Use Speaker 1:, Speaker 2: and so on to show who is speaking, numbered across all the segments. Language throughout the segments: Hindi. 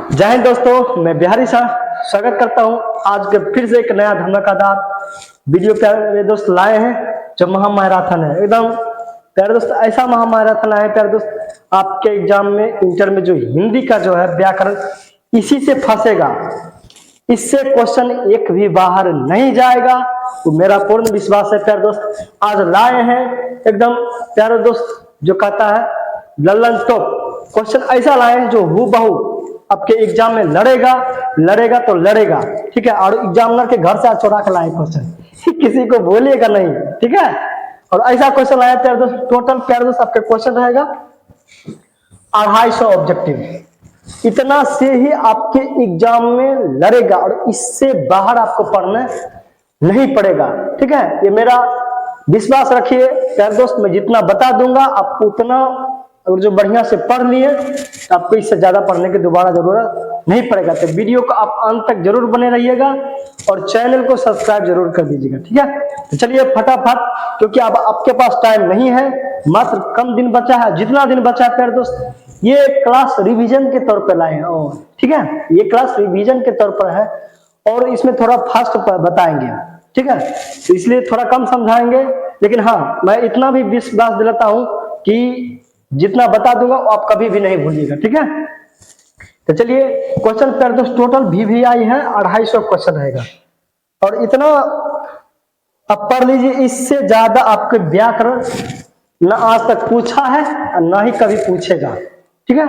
Speaker 1: जय हिंद दोस्तों, मैं बिहारी शाह स्वागत करता हूं। आज के फिर से एक नया धमाकेदार वीडियो प्यारे दोस्त लाए हैं जो महामैराथन है। एकदम प्यारे दोस्त ऐसा महामैराथन आए प्यारे दोस्त, आपके एग्जाम में इंटर में जो हिंदी का जो है व्याकरण इसी से फंसेगा, इससे क्वेश्चन एक भी बाहर नहीं जाएगा, तो मेरा पूर्ण विश्वास है प्यारे दोस्त। आज लाए हैं एकदम प्यारे दोस्त जो कहता है लल्लन टॉप क्वेश्चन ऐसा लाए हैं जो हूबहू आपके एग्जाम में लड़ेगा तो लड़ेगा, ठीक है। और एग्जामिनर के घर से चुरा के लाए क्वेश्चन, किसी को बोलिएगा नहीं, ठीक है। और ऐसा क्वेश्चन आया प्यारे दोस्त, टोटल प्यारे दोस्त आपके क्वेश्चन रहेगा 250 ऑब्जेक्टिव, इतना से ही आपके एग्जाम में लड़ेगा और इससे बाहर आपको पढ़ना नहीं पड़ेगा, ठीक है। ये मेरा विश्वास रखिए प्यारे दोस्त, मैं जितना बता दूंगा आपको उतना, और जो बढ़िया से पढ़ लिए तो आपको इससे ज्यादा पढ़ने की दोबारा जरूरत नहीं पड़ेगा। तो वीडियो को आप अंत तक जरूर बने रहिएगा और चैनल को सब्सक्राइब जरूर कर दीजिएगा, ठीक है। तो चलिए फटाफट, क्योंकि अब आपके पास टाइम नहीं है, मात्र कम दिन बचा है। जितना दिन बचा है प्यारे दोस्त, ये क्लास रिवीजन के तौर पर लाए हैं, और ठीक है, ये क्लास रिवीजन के तौर पर है और इसमें थोड़ा फास्ट बताएंगे, ठीक है। तो इसलिए थोड़ा कम समझाएंगे, लेकिन हाँ मैं इतना भी विश्वास दिलाता हूं कि जितना बता दूंगा वो आप कभी भी नहीं भूलिएगा, ठीक है। तो चलिए क्वेश्चन प्यारे दोस्त, टोटल VVI है 250 क्वेश्चन रहेगा और इतना आप पढ़ लीजिए, इससे ज्यादा आपके व्याकरण न आज तक पूछा है और ना ही कभी पूछेगा, ठीक है।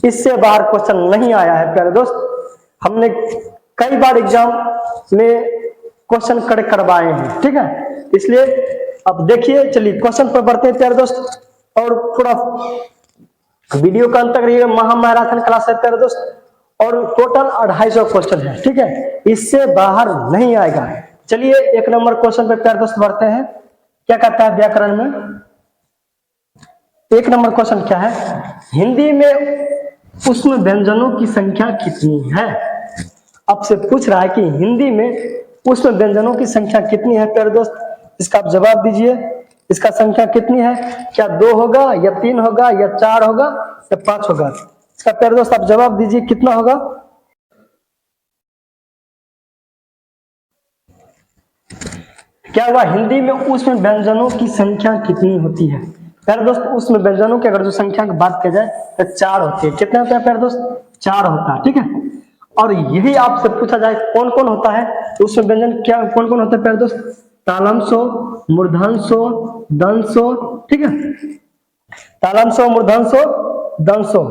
Speaker 1: इससे बाहर क्वेश्चन नहीं आया है प्यारे दोस्त। हमने कई बार एग्जाम में क्वेश्चन करवाए हैं, ठीक है। इसलिए अब देखिए, चलिए क्वेश्चन पर बढ़ते हैं प्यारे दोस्त, और थोड़ा वीडियो का अंत तक रहिएगा। महामैराथन क्लास है प्यारे दोस्त और टोटल 250 क्वेश्चन है, ठीक है, इससे बाहर नहीं आएगा। चलिए एक नंबर क्वेश्चन पे प्यारे दोस्त बढ़ते हैं। क्या कहता है व्याकरण में? एक नंबर क्वेश्चन क्या है? हिंदी में ऊष्म व्यंजनों की संख्या कितनी है? आपसे पूछ रहा है कि हिंदी में ऊष्म व्यंजनों की संख्या कितनी है प्यारे दोस्त, इसका आप जवाब दीजिए। इसका संख्या कितनी है? क्या 2 होगा या 3 होगा या 4 होगा या 5 होगा? इसका प्यारे दोस्त आप जवाब दीजिए, कितना होगा? क्या होगा? हिंदी में ऊष्म व्यंजनों की संख्या कितनी होती है प्यारे दोस्त? ऊष्म व्यंजनों की अगर जो संख्या की बात की जाए तो 4 होती है। कितने होते हैं प्यारे दोस्त? 4 होता है, ठीक है। और यही आपसे पूछा जाए कौन कौन होता है ऊष्म व्यंजन, क्या कौन कौन होता है प्यारे दोस्त? तालंशो, मूर्धन्यो, दंशो, ठीक है। तालंशो, मूर्धन्यो, दंशो,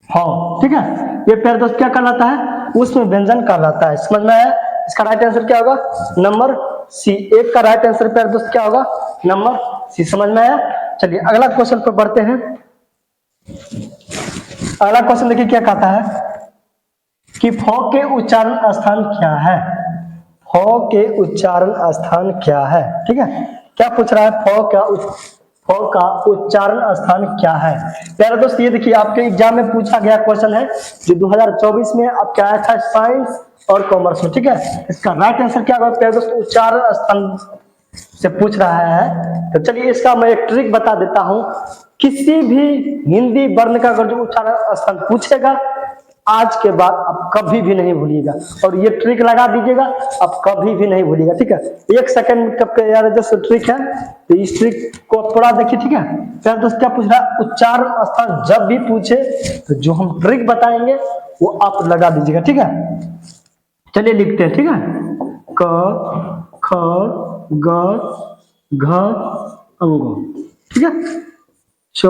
Speaker 1: हाँ, ठीक है। ये प्यारे दोस्त क्या कहलाता है? ऊष्म व्यंजन कहलाता है। समझ में आया? इसका राइट आंसर क्या होगा? Number C. एक का राइट आंसर प्यारे दोस्त क्या होगा? Number C. समझ में आया? चलिए अगला क्वेश्चन पर बढ़ते हैं। अगला क्वेश्चन देखिए क्या कहता है कि फ के उच्चारण स्थान क्या है? फ के उच्चारण स्थान क्या है, ठीक है। क्या पूछ रहा है? फ का उच्चारण स्थान क्या है? प्यारे दोस्त ये देखिए आपके एग्जाम में पूछा गया क्वेश्चन है जो 2024 में आपका आया था साइंस और कॉमर्स में, ठीक है। इसका राइट आंसर क्या होगा प्यारे दोस्त? उच्चारण स्थान से पूछ रहा है। तो चलिए इसका मैं एक ट्रिक बता देता हूं। किसी भी हिंदी वर्ण का अगर जो उच्चारण स्थान पूछेगा, आज के बाद आप कभी भी नहीं भूलिएगा, और ये ट्रिक लगा दीजिएगा, आप कभी भी नहीं भूलिएगा, ठीक है। 1 सेकंड का यार जो ट्रिक है, तो इस ट्रिक को थोड़ा देखिए, ठीक है। फिर दोस्त क्या पूछ रहा है? उच्चारण स्थान जब भी पूछे तो जो हम ट्रिक बताएंगे वो आप लगा दीजिएगा, ठीक है। चलिए लिखते हैं, ठीक है। क, ख, ग, घ, अंगो, ठीक है। च,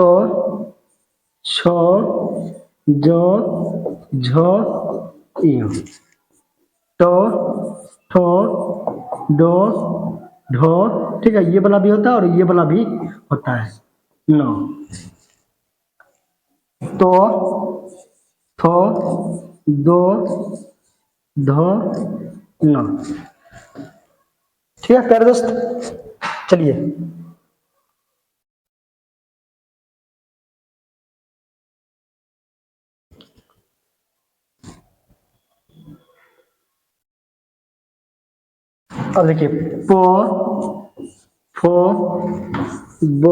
Speaker 1: छ, ज, झ, इ, ट, ठ, ड, ढ, ठीक है। ये वाला भी होता है और ये वाला भी होता है। न, तो, थ, दो, ध, न, ठीक है प्यारे दोस्त। चलिए अब देखिए प, फ, ब,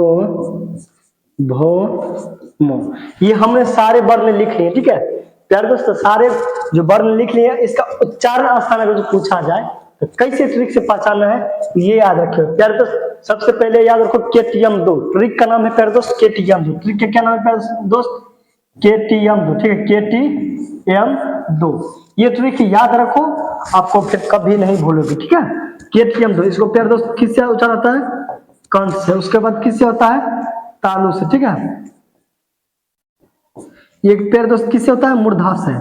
Speaker 1: भौमो। ये हमने सारे वर्ण लिख लिए, ठीक है प्यारे दोस्तों, सारे जो वर्ण लिख लिए इसका उच्चारण स्थान अगर जो पूछा जाए तो कैसे ट्रिक से पहचानना है ये याद रखिए प्यारे दोस्त। सबसे पहले याद रखो KTM2, ट्रिक का नाम है प्यारे दोस्त KTM2। ट्रिक का क्या नाम है प्यारे दोस्त? KTM2, ठीक है KTM2। ये ट्रिक याद रखो, आपको फिर कभी नहीं भूलोगे, ठीक है KTM2। इसको प्यारे दोस्त किससे उच्चारण होता है? कंठ से। उसके बाद किससे होता है? तालु से, ठीक है। ये प्यारे दोस्त किससे होता है? मूर्धा से।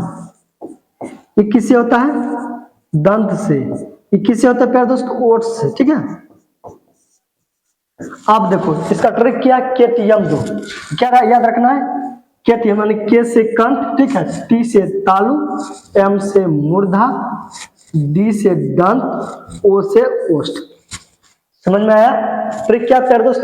Speaker 1: ये किससे होता है? दंत से। ये किससे होता है प्यारे दोस्त? ओठ से, ठीक है। आप देखो इसका ट्रिक क्या? KTM2 क्या याद रखना है? KTM यानी K से कंठ, ठीक है, T से तालु, M से मूर्धा, D से दंत, O से ओष्ठ। समझ में आया? ट्रिक क्या प्यारे दोस्त?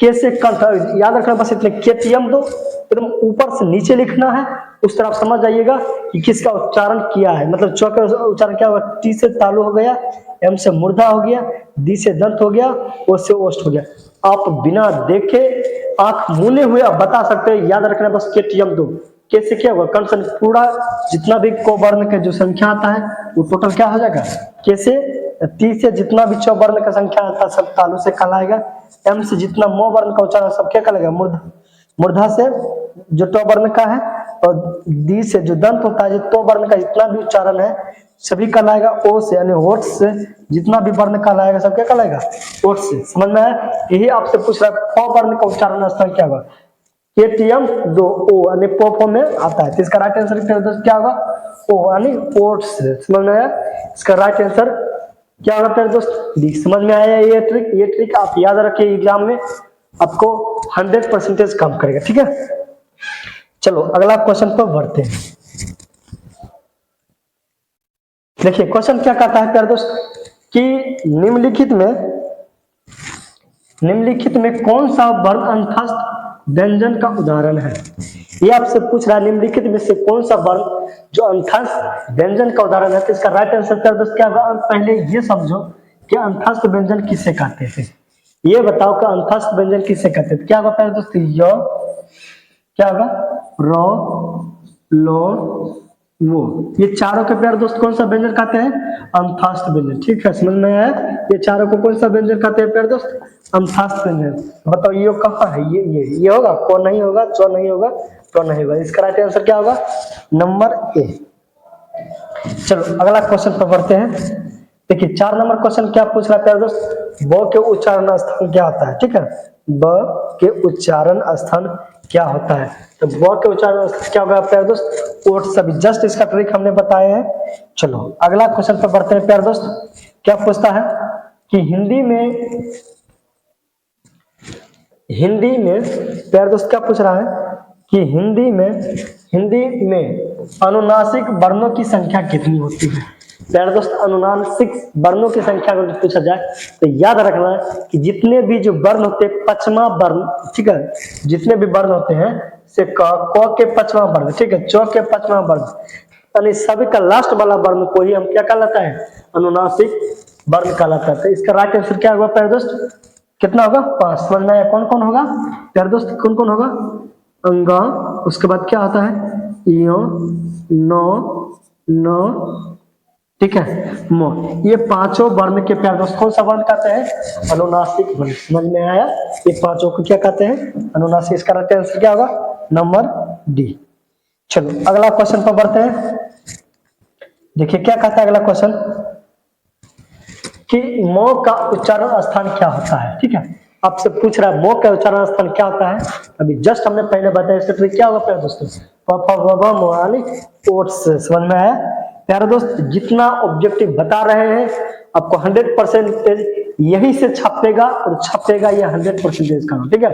Speaker 1: K से कंठ याद रखना, बस इतने। KTM2 एकदम ऊपर से नीचे लिखना है, उस तरफ समझ जाइएगा कि किसका उच्चारण किया है। मतलब च का उच्चारण क्या होगा? T से तालु हो गया, M से मूर्धा हो गया, D से दंत हो गया, O से ओष्ठ हो गया। आप बिना देखे आंख मूंदे हुए आप बता सकते हैं, याद रखना बस KTM2। कैसे क्या होगा? कंठ से पूरा जितना भी क वर्ण का जो संख्या आता है वो टोटल क्या हो जाएगा? कैसे? T से जितना भी च वर्ण का संख्या आता है सब तालु से कहलाएगा। M से जितना म वर्ण का उच्चारण सब क्या कहलाएगा? मूर्धा से जो ट वर्ण का है, और D से जो दंत होता है, जो तो वर्ण का जितना भी उच्चारण है सभी कहलाएगा। O से यानी होठ से जितना भी वर्ण कहलाएगा सब क्या कहलाएगा? ओठ से। समझ में आया? यही आपसे पूछ रहा है फ वर्ण का उच्चारण स्थान क्या होगा? KTM2 O यानी प में आता है, तो इसका राइट आंसर क्या होगा? O यानी ओठ से। समझ में आया? इसका राइट आंसर क्या होगा प्यारे दोस्त? D। समझ में आया? ये ट्रिक आप याद रखिए, एग्जाम में आपको 100% कम करेगा, ठीक है। चलो अगला क्वेश्चन पर बढ़ते हैं। देखिए क्वेश्चन क्या कहता है प्यारे दोस्त कि निम्नलिखित में कौन सा वर्ण अंतस्थ व्यंजन का उदाहरण है? ये आपसे पूछ रहा है निम्नलिखित में से कौन सा वर्ण जो अंतस्थ व्यंजन का उदाहरण है, तो इसका राइट आंसर प्यारे दोस्त क्या होगा? पहले ये समझो कि अंतस्थ व्यंजन किसे कहते हैं। ये बताओ कि अंतस्थ व्यंजन किसे कहते हैं? क्या होगा प्यारे दोस्त? य, क्या होगा? रो, लो, वो। ये चारों के प्यारे दोस्त कौन सा व्यंजन कहते हैं? अंतस्थ व्यंजन, ठीक है। समझ में आया? ये चारों को कौन सा व्यंजन कहते हैं प्यारे दोस्त? अंतस्थ व्यंजन। बताओ ये कहाँ है? ये होगा? को नहीं होगा, चो नहीं होगा, तो नहीं होगा। इसका राइट आंसर क्या होगा? Number A. चलो अगला क्वेश्चन पर बढ़ते हैं। देखिए 4 नंबर क्वेश्चन क्या पूछ रहा है प्यारे दोस्त? ब के उच्चारण स्थान क्या होता है, ठीक है। ब के उच्चारण स्थान क्या होता है? तो ब के उच्चारण क्या होगा प्यारे दोस्त? ओठ सभी। जस्ट इसका ट्रिक हमने बताया है। चलो अगला क्वेश्चन पर बढ़ते हैं प्यारे दोस्त। क्या पूछता है कि हिंदी में प्यारे दोस्त क्या पूछ रहा है कि हिंदी में अनुनासिक वर्णों की संख्या कितनी होती है? प्यारे दोस्त अनुनासिक वर्णों की संख्या अगर पूछा जाए तो याद रखना है कि जितने भी जो वर्ण होते हैं पचमा वर्ण, ठीक है, जितने भी वर्ण होते हैं से क के पचमा वर्ण, ठीक है, च के पचमा वर्ण, यानी सभी का लास्ट वाला वर्ण को ही हम क्या कहलाता है? अनुनासिक वर्ण कहलाता है। तो इसका राइट आंसर क्या होगा प्यारे दोस्त? कितना होगा? 5। समझ में आया? कौन कौन होगा प्यारे दोस्त? कौन कौन होगा? अंगा, उसके बाद क्या आता है? यो, नो, न, ठीक है, मो। ये पांचों वर्ण के प्यारे दोस्त कौन सा वर्ण कहते हैं? अनुनासिक वर्ण। समझ में आया? ये पांचों को क्या कहते हैं? अनुनासिक। इसका राइट आंसर क्या होगा? Number D. चलो अगला क्वेश्चन पर बढ़ते हैं। देखिए क्या कहता है अगला क्वेश्चन कि मो का उच्चारण स्थान क्या होता है, ठीक है। आपसे पूछ रहा है मो का उच्चारण स्थान क्या होता है? अभी जस्ट हमने पहले बताया। इसका ट्रिक क्या होगा प्यारे दोस्तों? प फ व भ म यानी ओठ से। समझ में आया प्यारे दोस्त? जितना ऑब्जेक्टिव बता रहे हैं आपको 100% यही से छपेगा, और छपेगा ये 100% का, ठीक है।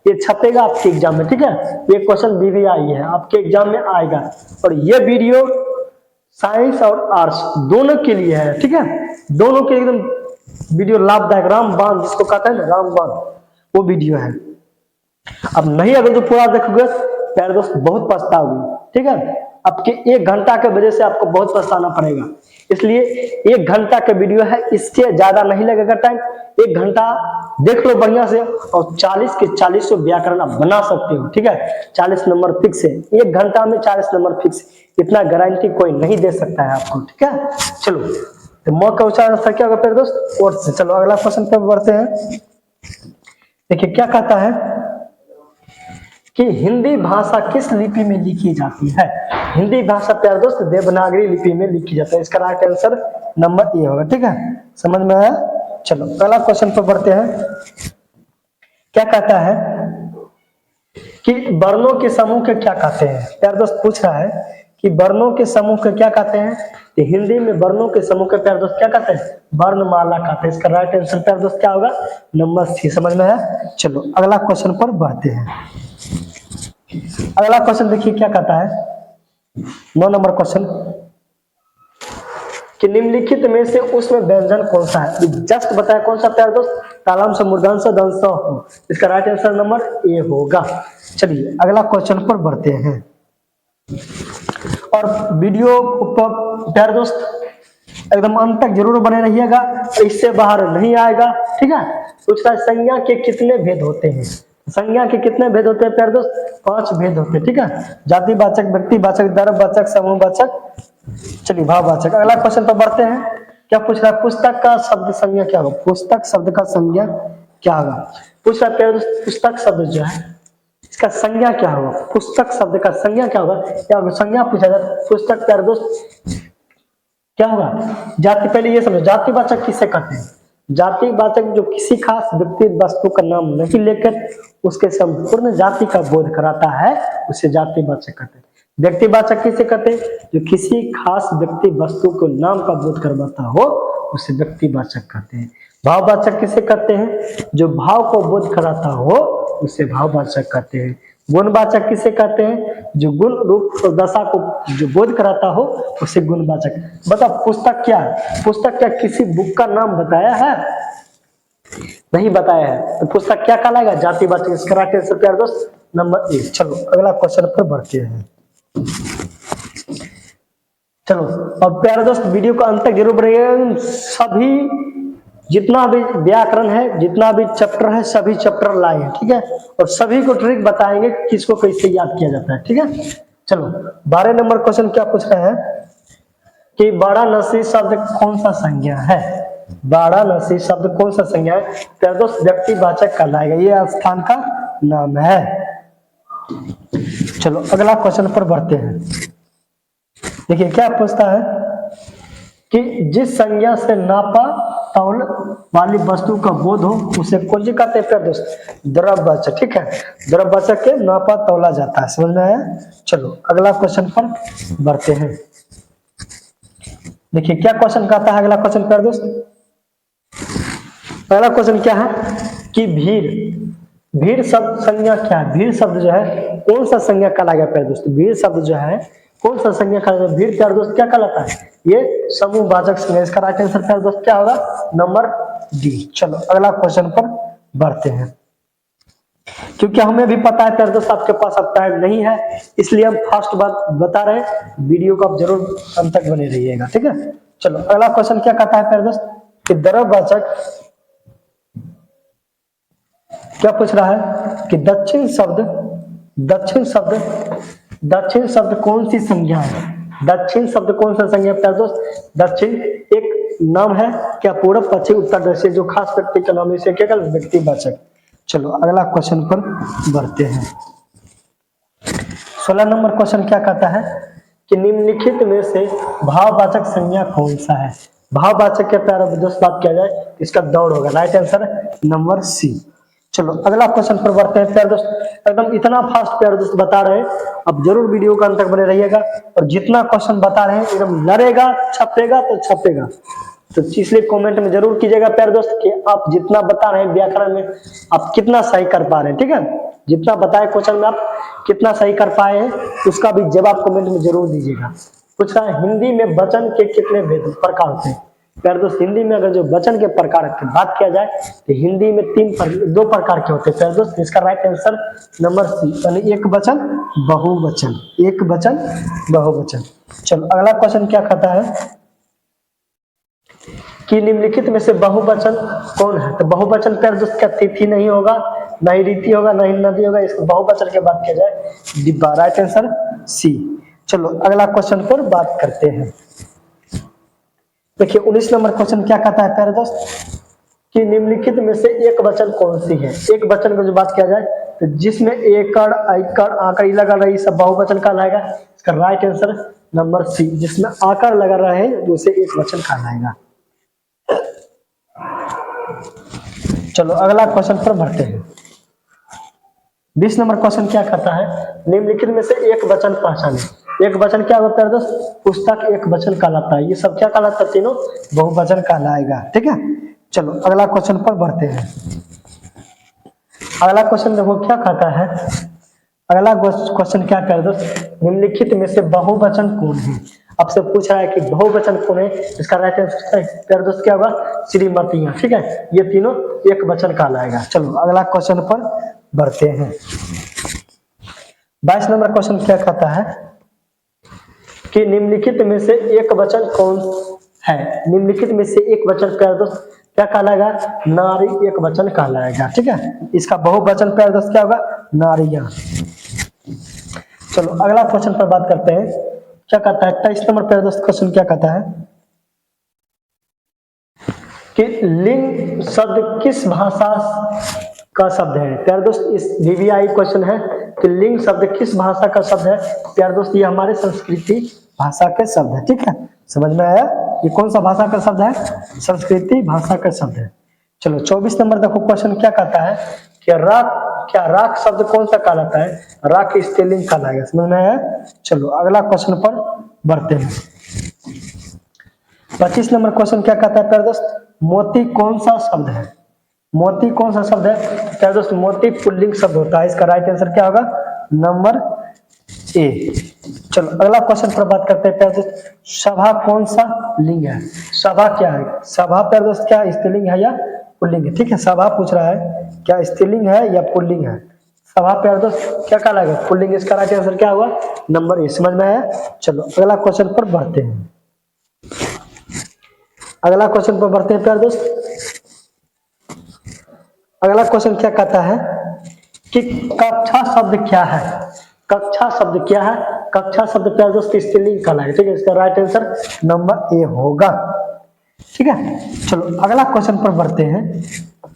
Speaker 1: ये छपेगा आपके एग्जाम में, ठीक है। ये क्वेश्चन BVI है, आपके एग्जाम में आएगा। और ये वीडियो साइंस और आर्ट्स दोनों के लिए है, ठीक है। दोनों के एकदम वीडियो लाभदायक, रामबाण जिसको कहते हैं ना, रामबाण, वो वीडियो है। अब नहीं अगर जो पूरा देखोगे प्यारे दोस्त बहुत पछताओगे, ठीक है। आपके 1 घंटा के वजह से आपको बहुत पछताना पड़ेगा, इसलिए 1 घंटा का वीडियो है, इससे ज्यादा नहीं लगेगा टाइम। 1 घंटा देख लो बढ़िया से, और 40 के 40 व्याकरण आप बना सकते हो, ठीक है। 40 नंबर फिक्स है, 1 घंटा में 40 नंबर फिक्स, इतना गारंटी कोई नहीं दे सकता है आपको, ठीक है। चलो, तो म का उच्चारण था क्या होगा प्यारे दोस्त? ओट से। चलो अगला क्वेश्चन पे बढ़ते हैं। देखिए क्या कहता है कि हिंदी भाषा किस लिपि में लिखी जाती है? हिंदी भाषा प्यारे दोस्त देवनागरी लिपि में लिखी जाती है। इसका राइट आंसर नंबर ए होगा, ठीक है। समझ में आया? चलो अगला क्वेश्चन पर बढ़ते हैं। क्या कहता है कि वर्णों के समूह के क्या कहते हैं? प्यारे दोस्त पूछ रहा है कि वर्णों के समूह के क्या कहते हैं? तो हिंदी में वर्णों के समूह के प्यारे दोस्त क्या कहते हैं? वर्णमाला कहते हैं। इसका राइट आंसर प्यारे दोस्त क्या होगा? Number C. समझ में आया? चलो अगला क्वेश्चन पर बढ़ते हैं। अगला क्वेश्चन देखिए क्या कहता है, 9 नंबर क्वेश्चन, कि निम्नलिखित में से उसमें व्यंजन कौन सा है? जस्ट बताया कौन सा प्यारे दोस्त? तालम से मूर्धन्य दंश हो। इसका राइट आंसर नंबर ए होगा। चलिए अगला क्वेश्चन पर बढ़ते हैं, और वीडियो पर प्यारे दोस्त एकदम अंत तक जरूर बने रहिएगा, इससे बाहर नहीं आएगा, ठीक है। पूछता है संज्ञा के कितने भेद होते हैं? संज्ञा के कितने भेद होते हैं प्यारे दोस्त? 5 भेद होते हैं, ठीक है। जातिवाचक, व्यक्तिवाचक, द्रव्यवाचक, समूहवाचक, चलिए भाववाचक। अगला क्वेश्चन पर बढ़ते हैं। क्या पूछ रहा है? पुस्तक का शब्द संज्ञा क्या होगा? पुस्तक शब्द का संज्ञा क्या होगा? पूछ रहा है प्यारे दोस्त, पुस्तक शब्द जो है इसका संज्ञा क्या होगा? पुस्तक शब्द का संज्ञा क्या होगा? क्या होगा? संज्ञा पूछा जाता है। पुस्तक प्यारे दोस्त क्या होगा? जाति, पहले ये समझो जातिवाचक किसे कहते हैं? जातिवाचक जो किसी खास व्यक्ति वस्तु का नाम नहीं लेकर उसके संपूर्ण जाति का बोध कराता है, उसे जातिवाचक कहते हैं। व्यक्तिवाचक किसे कहते हैं? जो किसी खास व्यक्ति वस्तु को नाम का बोध करवाता हो, उसे व्यक्तिवाचक कहते हैं। भाववाचक किसे कहते हैं? जो भाव को बोध कराता हो, उसे भाववाचक कहते हैं। गुणवाचक किसे कहते हैं? जो गुण रूप और दशा को जो बोध कराता हो, उसे गुणवाचक। बताओ पुस्तक क्या है? पुस्तक क्या किसी बुक का नाम बताया है? नहीं बताया है, तो पुस्तक क्या कहलाएगा? जातिवाचक। इसका राइट आंसर प्यारे दोस्त नंबर 1। चलो अगला क्वेश्चन पर बढ़ते हैं। चलो अब प्यारे दोस्त वीडियो को अंत तक जरूर बढ़िएगा। सभी जितना भी व्याकरण है, जितना भी चैप्टर है, सभी चैप्टर लाए हैं, ठीक है। और सभी को ट्रिक बताएंगे किसको कैसे याद किया जाता है, ठीक है। चलो 12 नंबर क्वेश्चन क्या पूछ रहे हैं कि वाराणसी शब्द कौन सा संज्ञा है? वाराणसी शब्द कौन सा संज्ञा है? प्यारे दोस्त व्यक्तिवाचक कहलाएगा, ये स्थान का नाम है। चलो अगला क्वेश्चन पर बढ़ते हैं। देखिए क्या पूछता है कि जिस संज्ञा से नापा तौल वाली वस्तु का बोध हो उसे कौन सी कहते हैं प्यारे दोस्त? द्रव्यवाचक, ठीक है। द्रव्यवाचक के नापा तौला जाता है। समझ में आया? चलो अगला क्वेश्चन पर बढ़ते हैं। देखिए क्या क्वेश्चन कहता है अगला क्वेश्चन प्यारे दोस्त। पहला क्वेश्चन क्या है कि भीड़ शब्द संज्ञा क्या है? भीड़ शब्द जो है कौन सा संज्ञा कहलाएगा प्यारे दोस्त? भीड़ शब्द जो है कौन सा संज्ञा कहलाएगा? भीड़ प्यारे दोस्त क्या कहलाता है? ये समूहवाचक संज्ञा। इसका राइट आंसर प्यारे दोस्त क्या होगा? Number D. चलो अगला क्वेश्चन पर बढ़ते हैं। क्योंकि हमें भी पता है प्यारे दोस्त आपके पास अब टाइम नहीं है, इसलिए हम फास्ट बात बता रहे हैं। वीडियो को आप जरूर अंत तक बने रहिएगा, ठीक है। चलो अगला क्वेश्चन क्या कहता है प्यारे दोस्त कि द्रव्यवाचक क्या पूछ रहा है कि दक्षिण शब्द कौन सी संज्ञा है? दक्षिण शब्द कौन सा संज्ञा है प्यारे दोस्त? दक्षिण एक नाम है क्या? पूर्व, पश्चिम, उत्तर, दक्षिण जो खास व्यक्ति का नाम है, इसे क्या कहते हैं? व्यक्तिवाचक। चलो अगला क्वेश्चन पर बढ़ते हैं। 16 नंबर क्वेश्चन क्या कहता है कि निम्नलिखित में से भाववाचक संज्ञा कौन सा है? भाववाचक के प्यारे दोस्त बात किया जाए इसका दौड़ होगा। Right answer number C. चलो अगला क्वेश्चन पर बढ़ते हैं प्यारे दोस्त। एकदम इतना फास्ट प्यारे दोस्त बता रहे हैं, अब जरूर वीडियो का अंत तक बने रहिएगा। और जितना क्वेश्चन बता रहे हैं एकदम लड़ेगा, छपेगा तो छपेगा, तो इसलिए कमेंट में जरूर कीजिएगा प्यारे दोस्त कि आप जितना बता रहे हैं व्याकरण में आप कितना सही कर पा रहे हैं, ठीक है। जितना बताए क्वेश्चन में आप कितना सही कर पाए हैं उसका भी जवाब कमेंट में जरूर दीजिएगा। पूछ रहा है हिंदी में वचन के कितने भेद प्रकार होते हैं? प्यारे दोस्त हिंदी में अगर जो वचन के प्रकार की बात किया जाए तो हिंदी में दो प्रकार के होते हैं प्यारे दोस्त। इसका राइट आंसर नंबर सी, यानी एक वचन बहुवचन, एक वचन बहुवचन। चलो अगला क्वेश्चन क्या कहता है कि निम्नलिखित में से बहुवचन कौन है? तो बहुवचन प्यारे दोस्त क्या तिथि नहीं होगा, ना ही रीति होगा, ना ही नदी होगा। इसको बहुवचन की बात किया जाए डिब्बा, राइट आंसर सी। चलो अगला क्वेश्चन पर बात करते हैं। देखिए 19 नंबर क्वेश्चन क्या कहता है प्यारे दोस्त कि निम्नलिखित में से एक वचन कौन सी है? एक वचन की जो बात किया जाए तो जिसमें एकड़, आकड़, आकड़ी लगा रही सब बहुवचन कहलाएगा। इसका राइट आंसर नंबर सी, जिसमें आकड़ लगा रहे उसे एक वचन कहलाएगा। चलो अगला क्वेश्चन पर बढ़ते हैं। 20 नंबर क्वेश्चन क्या कहता है निम्नलिखित में से एक वचन पहचाने। एक वचन क्या होता है दोस्त? पुस्तक एक वचन कहलाता है। ये सब क्या कहलाता है? तीनों बहुवचन कहलाएगा। ठीक है, चलो अगला क्वेश्चन पर बढ़ते हैं। अगला क्वेश्चन देखो क्या कहता है। अगला क्वेश्चन क्या कहता है दोस्त? निम्नलिखित में से बहुवचन कौन है? आपसे पूछ रहा है कि बहुवचन कौन है। इसका राइट आंसर दोस्त क्या होगा? श्रीमतियां। ठीक है, ये तीनों एक वचन कहलाएगा। चलो अगला क्वेश्चन पर बढ़ते हैं। 22 नंबर क्वेश्चन क्या कहता है कि निम्नलिखित में से एक वचन कौन है? निम्नलिखित में से एक वचन प्यारे दोस्त क्या कहलाएगा? नारी एक वचन कहलाएगा। ठीक है, इसका बहुवचन प्यारे दोस्त क्या होगा? नारियां। चलो अगला क्वेश्चन पर बात करते हैं। क्या कहता है 23 नंबर प्यारे दोस्त क्वेश्चन क्या कहता है कि लिंग शब्द किस भाषा का शब्द है? प्यारे दोस्त इस VVI क्वेश्चन है कि लिंग शब्द किस भाषा का शब्द है? प्यारे दोस्त ये हमारे संस्कृति भाषा के शब्द है। ठीक है, समझ में आया? ये कौन सा भाषा का शब्द है? संस्कृति भाषा का शब्द है। चलो 24 नंबर देखो क्वेश्चन क्या कहता है कि राख शब्द कौन सा कहलाता है? राख स्त्रीलिंग कहलाएगा। समझ में आया? चलो अगला क्वेश्चन पर बढ़ते हैं। 25 नंबर क्वेश्चन क्या कहता है प्यारे दोस्त? मोती कौन सा शब्द है? मोती कौन सा शब्द है? प्यारे दोस्त मोती पुल्लिंग शब्द होता है। इसका राइट आंसर क्या होगा? Number A. चलो अगला क्वेश्चन पर बात करते हैं प्यारे दोस्त। सभा कौन सा लिंग है? सभा क्या है? सभा प्यारे दोस्त क्या स्त्रीलिंग है या पुल्लिंग है? ठीक है, सभा पूछ रहा है क्या स्त्रीलिंग है या पुल्लिंग है? सभा प्यारे दोस्त क्या कहलाएगा? पुल्लिंग। इसका राइट आंसर क्या हुआ? Number A. समझ में आया? चलो अगला क्वेश्चन पर बढ़ते हैं। अगला क्वेश्चन पर बढ़ते हैं प्यारे दोस्त। अगला क्वेश्चन क्या कहता है कि कक्षा शब्द क्या है? कक्षा शब्द क्या है? कक्षा शब्द प्यारे दोस्त स्त्रीलिंग कहलाएगा। ठीक है, इसका राइट आंसर नंबर ए होगा। ठीक है, चलो अगला क्वेश्चन पर बढ़ते हैं।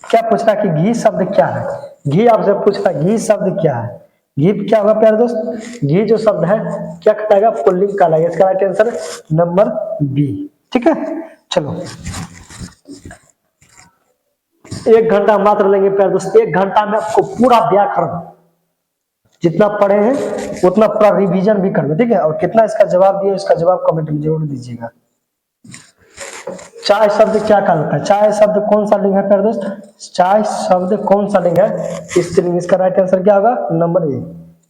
Speaker 1: क्या पूछ रहा है कि घी शब्द क्या है? घी आपसे पूछ रहा है घी शब्द क्या है? घी क्या होगा प्यारे दोस्त? घी जो शब्द है क्या कहलाएगा? पुल्लिंग कहलाएगा। इसका राइट आंसर नंबर बी। ठीक है, चलो 1 घंटा मात्र लेंगे प्यारे दोस्त। 1 घंटा में आपको पूरा व्याकरण जितना पढ़े हैं उतना पूरा रिवीजन भी कर लो। ठीक है, और कितना इसका जवाब दिया इसका जवाब कमेंट में जरूर दीजिएगा। चाय शब्द क्या कहलाता है? चाय शब्द कौन सा लिंग है प्यारे दोस्त? चाय शब्द कौन सा लिंग है? स्त्रीलिंग। इसका राइट आंसर क्या होगा? Number A.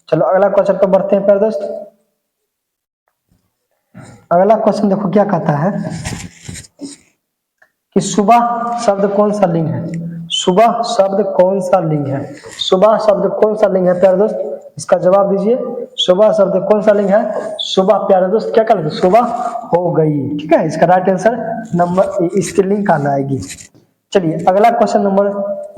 Speaker 1: चलो अगला क्वेश्चन पर बढ़ते हैं प्यारे दोस्त। अगला क्वेश्चन देखो क्या कहता है कि सुबह शब्द कौन सा लिंग है? सुबह शब्द कौन सा लिंग है? सुबह शब्द कौन सा लिंग है प्यारे दोस्त? इसका जवाब दीजिए। सुबह शब्द कौन सा लिंग है? सुबह प्यारे दोस्त क्या कहलाता है? सुबह हो गई। ठीक है, इसका राइट आंसर नंबर ए स्त्रीलिंग कहलाएगी। चलिए अगला क्वेश्चन नंबर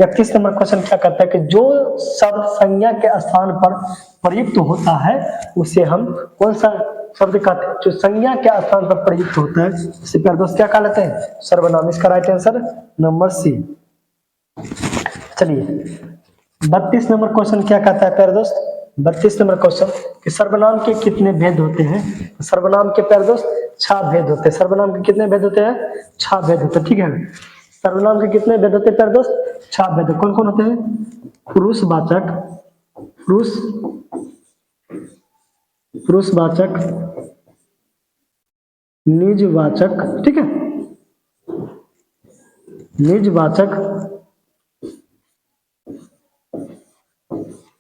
Speaker 1: 31 नंबर क्वेश्चन क्या कहता है कि जो शब्द संज्ञा के स्थान पर प्रयुक्त होता है उसे हम कौन सा शब्द कहते हैं? जो संज्ञा के स्थान पर प्रयुक्त होता है उसे प्यारे दोस्त क्या कहलाते हैं? सर्वनाम। इसका राइट आंसर नंबर सी। चलिए 32 नंबर क्वेश्चन क्या कहता है प्यारे दोस्त? 32 नंबर क्वेश्चन कि सर्वनाम के कितने भेद होते हैं? सर्वनाम के प्यारे दोस्त 6 भेद होते हैं। सर्वनाम के कितने भेद होते हैं? 6 भेद होते हैं। ठीक है, सर्वनाम के कितने भेद होते हैं प्यारे दोस्त? 6 भेद। कौन कौन होते हैं? पुरुषवाचक, पुरुषवाचक, निजवाचक, ठीक है, निजवाचक,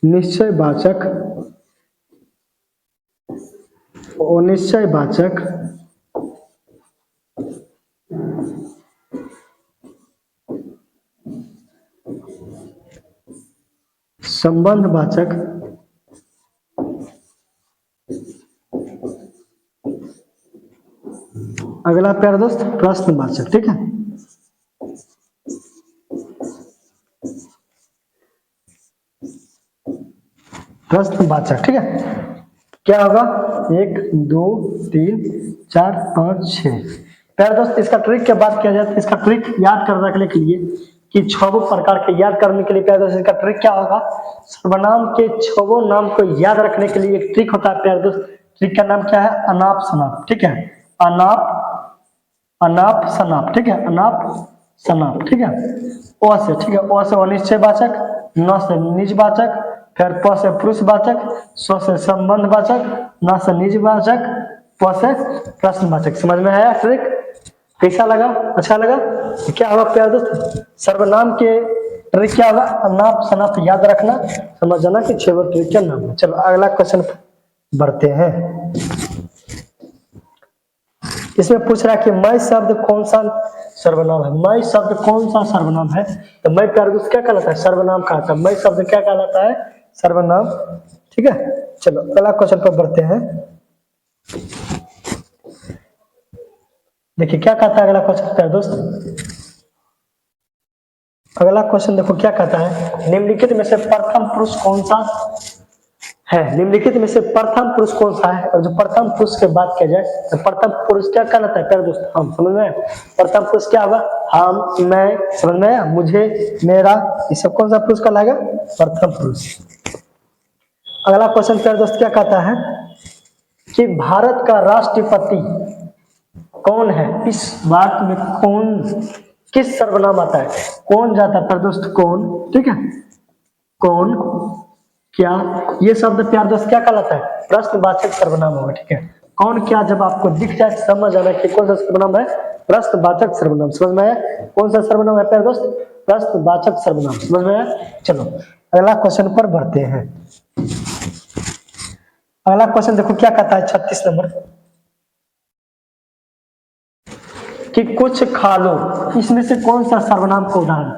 Speaker 1: निश्चयवाचक, अनिश्चयवाचक संबंधवाचक अगला प्यारे दोस्त प्रश्नवाचक, ठीक है। प्रश्नवाचक, ठीक है। क्या होगा 1 2 3 4 5 6। प्यारे दोस्त इसका ट्रिक क्या बात किया जाए तो इसका ट्रिक याद कर रखने के लिए कि 6 प्रकार के याद करने के लिए प्यारे दोस्त इसका ट्रिक क्या होगा, सर्वनाम के 6 नाम को याद रखने के लिए एक ट्रिक होता है प्यारे दोस्त। ट्रिक का नाम क्या है, अनाप शनाप, ठीक है। अनाप शनाप, ठीक है। अनाप शनाप, ठीक है। ओ से, ठीक है। ओ से अनिश्चयवाचक, न से निजवाचक, फिर प से पुरुषवाचक, स से संबंधवाचक, न से निजवाचक, प से प्रश्नवाचक। समझ में आया ट्रिक? कैसा लगा, अच्छा लगा? तो क्या होगा प्यारे दोस्त, सर्वनाम के ट्रिक क्या होगा, अनाप शनाप याद रखना, समझ जाना कि 6 ट्रिक क्या नाम है। चलो अगला क्वेश्चन बढ़ते हैं। इसमें पूछ रहा है कि मैं शब्द कौन सा सर्वनाम है। मैं शब्द कौन सा सर्वनाम है, तो मैं प्यारे दोस्त क्या कहलाता है, सर्वनाम कहलाता है। मैं शब्द क्या कहलाता है, सर्वनाम, ठीक है। चलो अगला क्वेश्चन पर बढ़ते हैं। देखिए क्या कहता है अगला क्वेश्चन प्यारे दोस्त। अगला क्वेश्चन देखो क्या कहता है, निम्नलिखित में से प्रथम पुरुष कौन सा है। निम्नलिखित में से प्रथम पुरुष कौन सा है। और जो प्रथम पुरुष की बात किया जाए तो प्रथम पुरुष क्या कहलाता है प्यारे दोस्त, हम। समझ में? प्रथम पुरुष क्या होगा, हम, मैं, समझ में आया, मुझे, मेरा, ये सब कौन सा पुरुष कहलाएगा, प्रथम पुरुष। अगला क्वेश्चन प्यारे दोस्त क्या कहता है कि भारत का राष्ट्रपति कौन है। इस बात में कौन, किस सर्वनाम आता है, कौन जाता है प्यारे दोस्त, कौन, ठीक है। कौन, क्या, ये शब्द प्यारे दोस्त क्या कहलाता है, प्रश्नवाचक सर्वनाम होगा, ठीक है। कौन क्या जब आपको दिख जाए समझ आना कि कौन सा सर्वनाम है, प्रश्नवाचक सर्वनाम। समझ में आया? कौन सा सर्वनाम है प्यारे दोस्त, प्रश्नवाचक सर्वनाम। समझ में आया? चलो अगला क्वेश्चन पर बढ़ते हैं। अगला क्वेश्चन देखो क्या कहता है 36 नंबर, कि कुछ खा लो। इसमें से कौन सा सर्वनाम का उदाहरण,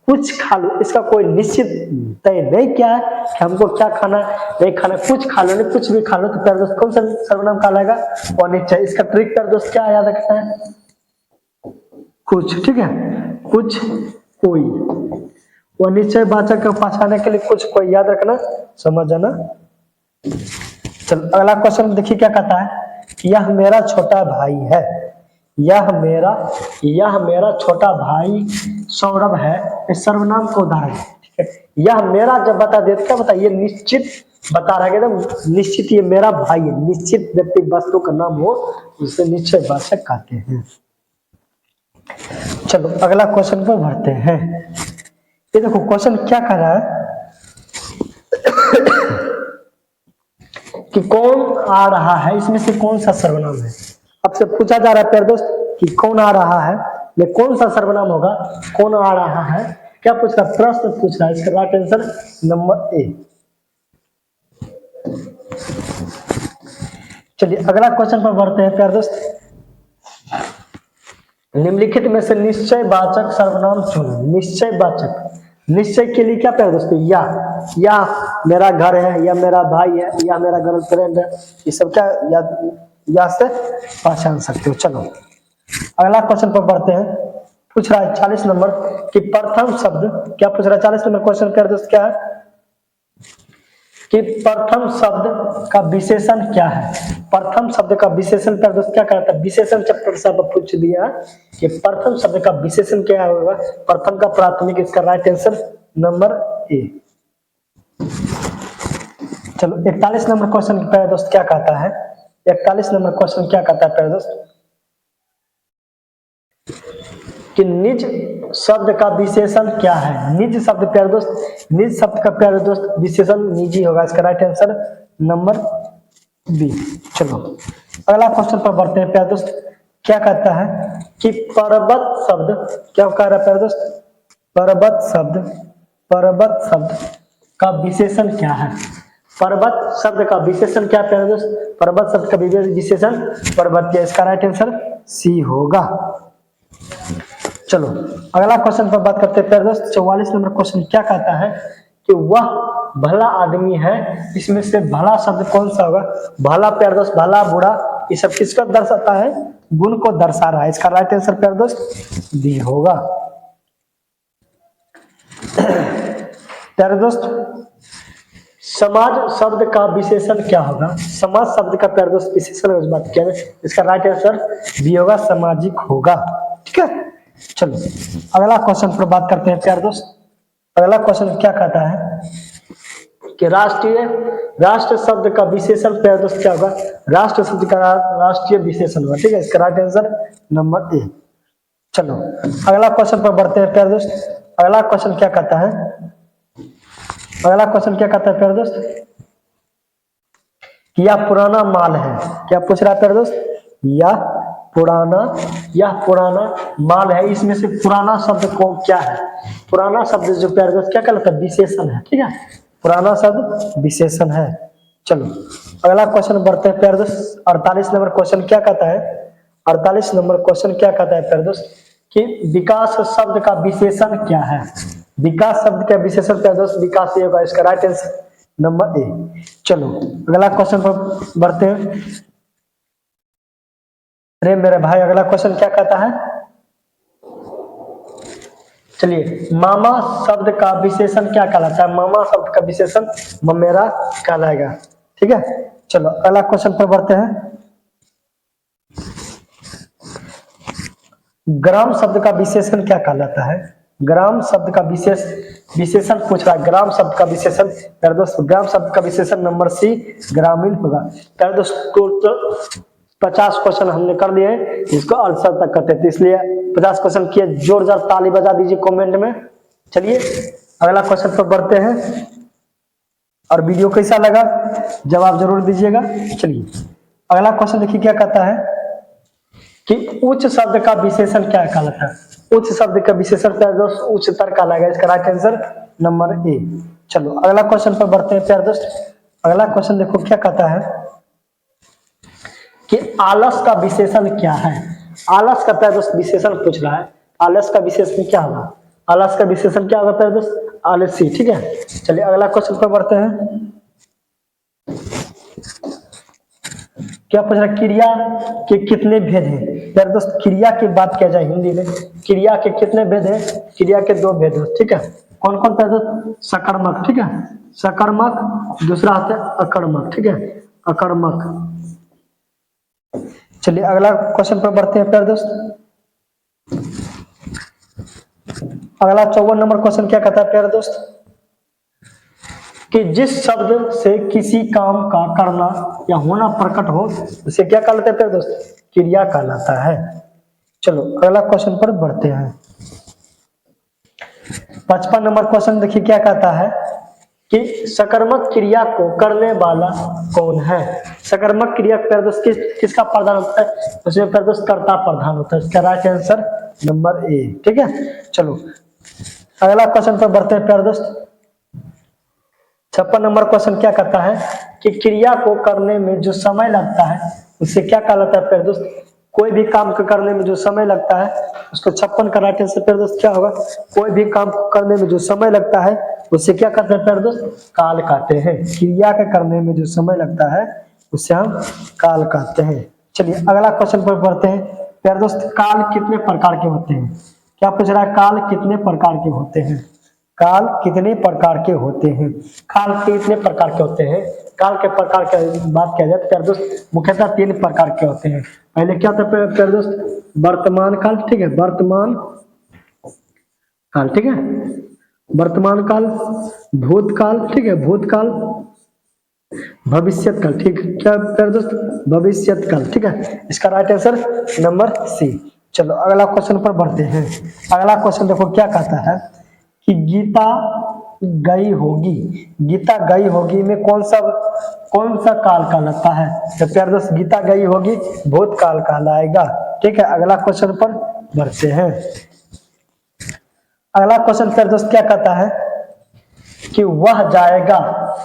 Speaker 1: कुछ खा लो। इसका कोई निश्चित तय नहीं क्या है कि हमको क्या खाना नहीं खाना, कुछ खा लो, नहीं कुछ भी खा लो। तो प्यारे दोस्त कौन सा सर्वनाम कहलाएगा, अनिश्चय। इसका ट्रिक प्यारे दोस्त क्या याद रखना है, कुछ, ठीक है। कुछ, कोई, अनिश्चय वाचक को पहचानने के लिए कुछ, कोई याद रखना, समझ जाना। चलो अगला क्वेश्चन देखिए क्या कहता है, यह मेरा छोटा भाई है। यह मेरा छोटा भाई सौरभ है, इस सर्वनाम का उदाहरण, ठीक है। यह मेरा जब बता दे क्या बता, ये निश्चित बता रहा है, एकदम निश्चित ये मेरा भाई है। निश्चित व्यक्ति वस्तु का नाम हो उसे निश्चय वाचक कहते हैं। चलो अगला क्वेश्चन पर बढ़ते हैं। ये देखो क्वेश्चन क्या कर रहा है कि कौन आ रहा है, इसमें से कौन सा सर्वनाम है। आपसे पूछा जा रहा है प्यारे दोस्त कि कौन आ रहा है, ये कौन सा सर्वनाम होगा, कौन आ रहा है, क्या पूछ रहा है, प्रश्न पूछ रहा है। इसका राइट आंसर नंबर ए। चलिए अगला क्वेश्चन पर बढ़ते हैं प्यारे दोस्त। निम्नलिखित में से निश्चय वाचक सर्वनाम चुनो। निश्चय वाचक, निश्चय के लिए क्या प्यारे दोस्तों, या मेरा घर है, या मेरा भाई है, या मेरा गर्लफ्रेंड है, ये सब क्या या से पहचान सकते हो। चलो अगला क्वेश्चन पर बढ़ते हैं। पूछ रहा है 40 नंबर कि प्रथम शब्द, क्या पूछ रहा है 40 नंबर क्वेश्चन प्यारे दोस्त, क्या है कि प्रथम शब्द का विशेषण क्या है। प्रथम शब्द का विशेषण प्यारे दोस्त क्या कहता है, विशेषण चैप्टर से पूछ दिया कि प्रथम शब्द का विशेषण क्या होगा। प्रथम का प्राथमिक, इसका राइट आंसर नंबर ए। चलो 41 नंबर क्वेश्चन प्यारे दोस्त क्या कहता है, 41 नंबर क्वेश्चन क्या कहता है प्यारे दोस्त कि निज शब्द का विशेषण क्या है। निज शब्द प्यारे दोस्त, निज शब्द का प्यारे दोस्त विशेषण निजी होगा, इसका राइट आंसर नंबर बी। चलो अगला क्वेश्चन पर बढ़ते हैं प्यारे दोस्त। क्या कहता है कि पर्वत शब्द, क्या कह रहा है प्यारे दोस्त, पर्वत शब्द का विशेषण क्या है। पर्वत शब्द का विशेषण क्या प्यारे दोस्त, पर्वत शब्द का विशेषण पर्वतीय, इसका राइट आंसर सी होगा। चलो अगला क्वेश्चन पर बात करते हैं प्यारे दोस्त। 44 नंबर क्वेश्चन क्या कहता है कि वह भला आदमी है, इसमें से भला शब्द कौन सा होगा? भला प्यारे दोस्त, भला बुरा, ये सब किसको दर्शाता है? गुण को दर्शा रहा है। इसका राइट आंसर प्यारे दोस्त डी होगा। प्यारे दोस्त समाज शब्द का विशेषण क्या होगा? समाज शब्द का प्यारे दोस्त विशेषण उस बात किया है, इसका राइट आंसर बी होगा, सामाजिक होगा। ठीक है, चलो अगला क्वेश्चन पर बात करते हैं प्यारे दोस्त। अगला क्वेश्चन क्या कहता है कि राष्ट्र शब्द का विशेषण प्यारे दोस्त क्या होगा? राष्ट्र शब्द का राष्ट्रीय विशेषण होगा। ठीक है, इसका राइट आंसर नंबर ए। चलो अगला क्वेश्चन पर बढ़ते हैं प्यारे दोस्त। अगला क्वेश्चन क्या कहता है? अगला क्वेश्चन क्या कहता है प्यारे दोस्त? यह पुराना माल है। क्या पूछ रहा है प्यारे दोस्त? यह पुराना माल है। इसमें से पुराना शब्द को क्या है? पुराना शब्द जो प्यारे दोस्त क्या कहलाता है? विशेषण है। ठीक है, पुराना शब्द विशेषण है। चलो अगला क्वेश्चन बढ़ते हैं प्यारे दोस्त। 48 नंबर क्वेश्चन क्या कहता है? 48 नंबर क्वेश्चन क्या कहता है प्यारे दोस्त कि विकास शब्द का विशेषण क्या है? विकास शब्द का विशेषण प्यारे दोस्त विकास ही होगा। इसका राइट आंसर नंबर ए। चलो अगला क्वेश्चन पर बढ़ते हैं। अरे मेरे भाई अगला क्वेश्चन क्या कहता है? चलिए मामा शब्द का विशेषण क्या कहलाता है? मामा शब्द का विशेषण ममेरा कहलाएगा। ठीक है, चलो अगला क्वेश्चन पर बढ़ते हैं। ग्राम शब्द का विशेषण क्या कहलाता है? ग्राम शब्द का विशेषण पूछ रहा है। ग्राम शब्द का विशेषण प्यारे दोस्त, ग्राम शब्द का विशेषण नंबर सी ग्रामीण होगा। प्यारे दोस्त तो 50 क्वेश्चन हमने कर लिए, इसको आंसर तक करते थे, इसलिए 50 क्वेश्चन किए। जोरदार ताली बजा दीजिए कमेंट में। चलिए अगला क्वेश्चन पर बढ़ते हैं। और वीडियो कैसा लगा जवाब जरूर दीजिएगा। चलिए अगला क्वेश्चन देखिए क्या कहता है कि उच्च शब्द का विशेषण क्या कहलाता है? उच्च शब्द का विशेषण प्यारे दोस्त उच्चतर कहलाएगा। इसका राइट आंसर नंबर ए। चलो अगला क्वेश्चन पर बढ़ते हैं प्यारे दोस्त। अगला क्वेश्चन देखो क्या कहता है कि आलस का विशेषण क्या है? आलस का प्यारे दोस्त विशेषण पूछ रहा है। आलस का विशेषण क्या होगा? आलस का विशेषण क्या होगा प्यारे दोस्त? आलसी। ठीक है, चलिए अगला क्वेश्चन पर बढ़ते हैं। क्या पूछ रहा है? क्रिया के कितने भेद हैं? प्यारे दोस्त क्रिया की बात किया जाए हिंदी में, क्रिया के कितने भेद हैं? क्रिया के 2 भेद हैं। ठीक है, कौन कौन प्यारे दोस्त? सकर्मक। ठीक है, सकर्मक, दूसरा आता है अकर्मक। ठीक है, अकर्मक। चलिए अगला क्वेश्चन पर बढ़ते हैं प्यारे दोस्त। अगला 54 नंबर क्वेश्चन क्या कहता है प्यारे दोस्त कि जिस शब्द से किसी काम का करना या होना प्रकट हो उसे क्या कहलाता है प्यारे दोस्त? क्रिया कहलाता है। चलो अगला क्वेश्चन पर बढ़ते हैं। 55 नंबर क्वेश्चन देखिए क्या कहता है कि सकर्मक क्रिया को करने वाला कौन है? सकर्मक क्रिया प्यारे दोस्त किसका प्रधान होता है? उसमें प्यारे दोस्त कर्ता प्रधान होता है। इसका राइट आंसर नंबर ए। ठीक है, चलो अगला क्वेश्चन पर बढ़ते हैं प्यारे दोस्त। 56 नंबर क्वेश्चन क्या कहता है कि क्रिया को करने में जो समय लगता है उसे क्या कहलाता है प्यारे दोस्त? कोई भी काम को करने में जो समय लगता है उसको 56 का राइट आंसर प्यारे दोस्त क्या होगा? कोई भी काम करने में जो समय लगता है उसे क्या कहते हैं प्यारे दोस्त? काल कहते हैं। क्रिया के करने में जो समय लगता है उसे हम काल कहते हैं। चलिए अगला क्वेश्चन पर बढ़ते हैं प्यारे दोस्त। काल कितने प्रकार के होते हैं? क्या पूछ रहा है? काल कितने प्रकार के होते हैं? काल कितने प्रकार के होते हैं? काल कितने प्रकार के होते हैं? काल के प्रकार की बात किया जाए तो प्यारे दोस्त मुख्यतः 3 प्रकार के होते हैं। पहले क्या था प्यारे दोस्त? वर्तमान काल। ठीक है, वर्तमान काल। ठीक है, वर्तमान काल, भूतकाल। ठीक है, भूतकाल, भविष्यत काल। ठीक है क्या प्यारे दोस्त? भविष्यत काल। ठीक है, इसका राइट आंसर नंबर सी। चलो अगला क्वेश्चन पर बढ़ते हैं। अगला क्वेश्चन देखो क्या कहता है कि गीता गई होगी। गीता गई होगी में कौन सा काल कहलाता है? तो प्यारे दोस्त गीता गई होगी भूतकाल कहलाएगा। ठीक है, अगला क्वेश्चन पर बढ़ते हैं। अगला क्वेश्चन प्यारे दोस्त क्या कहता है कि वह जाएगा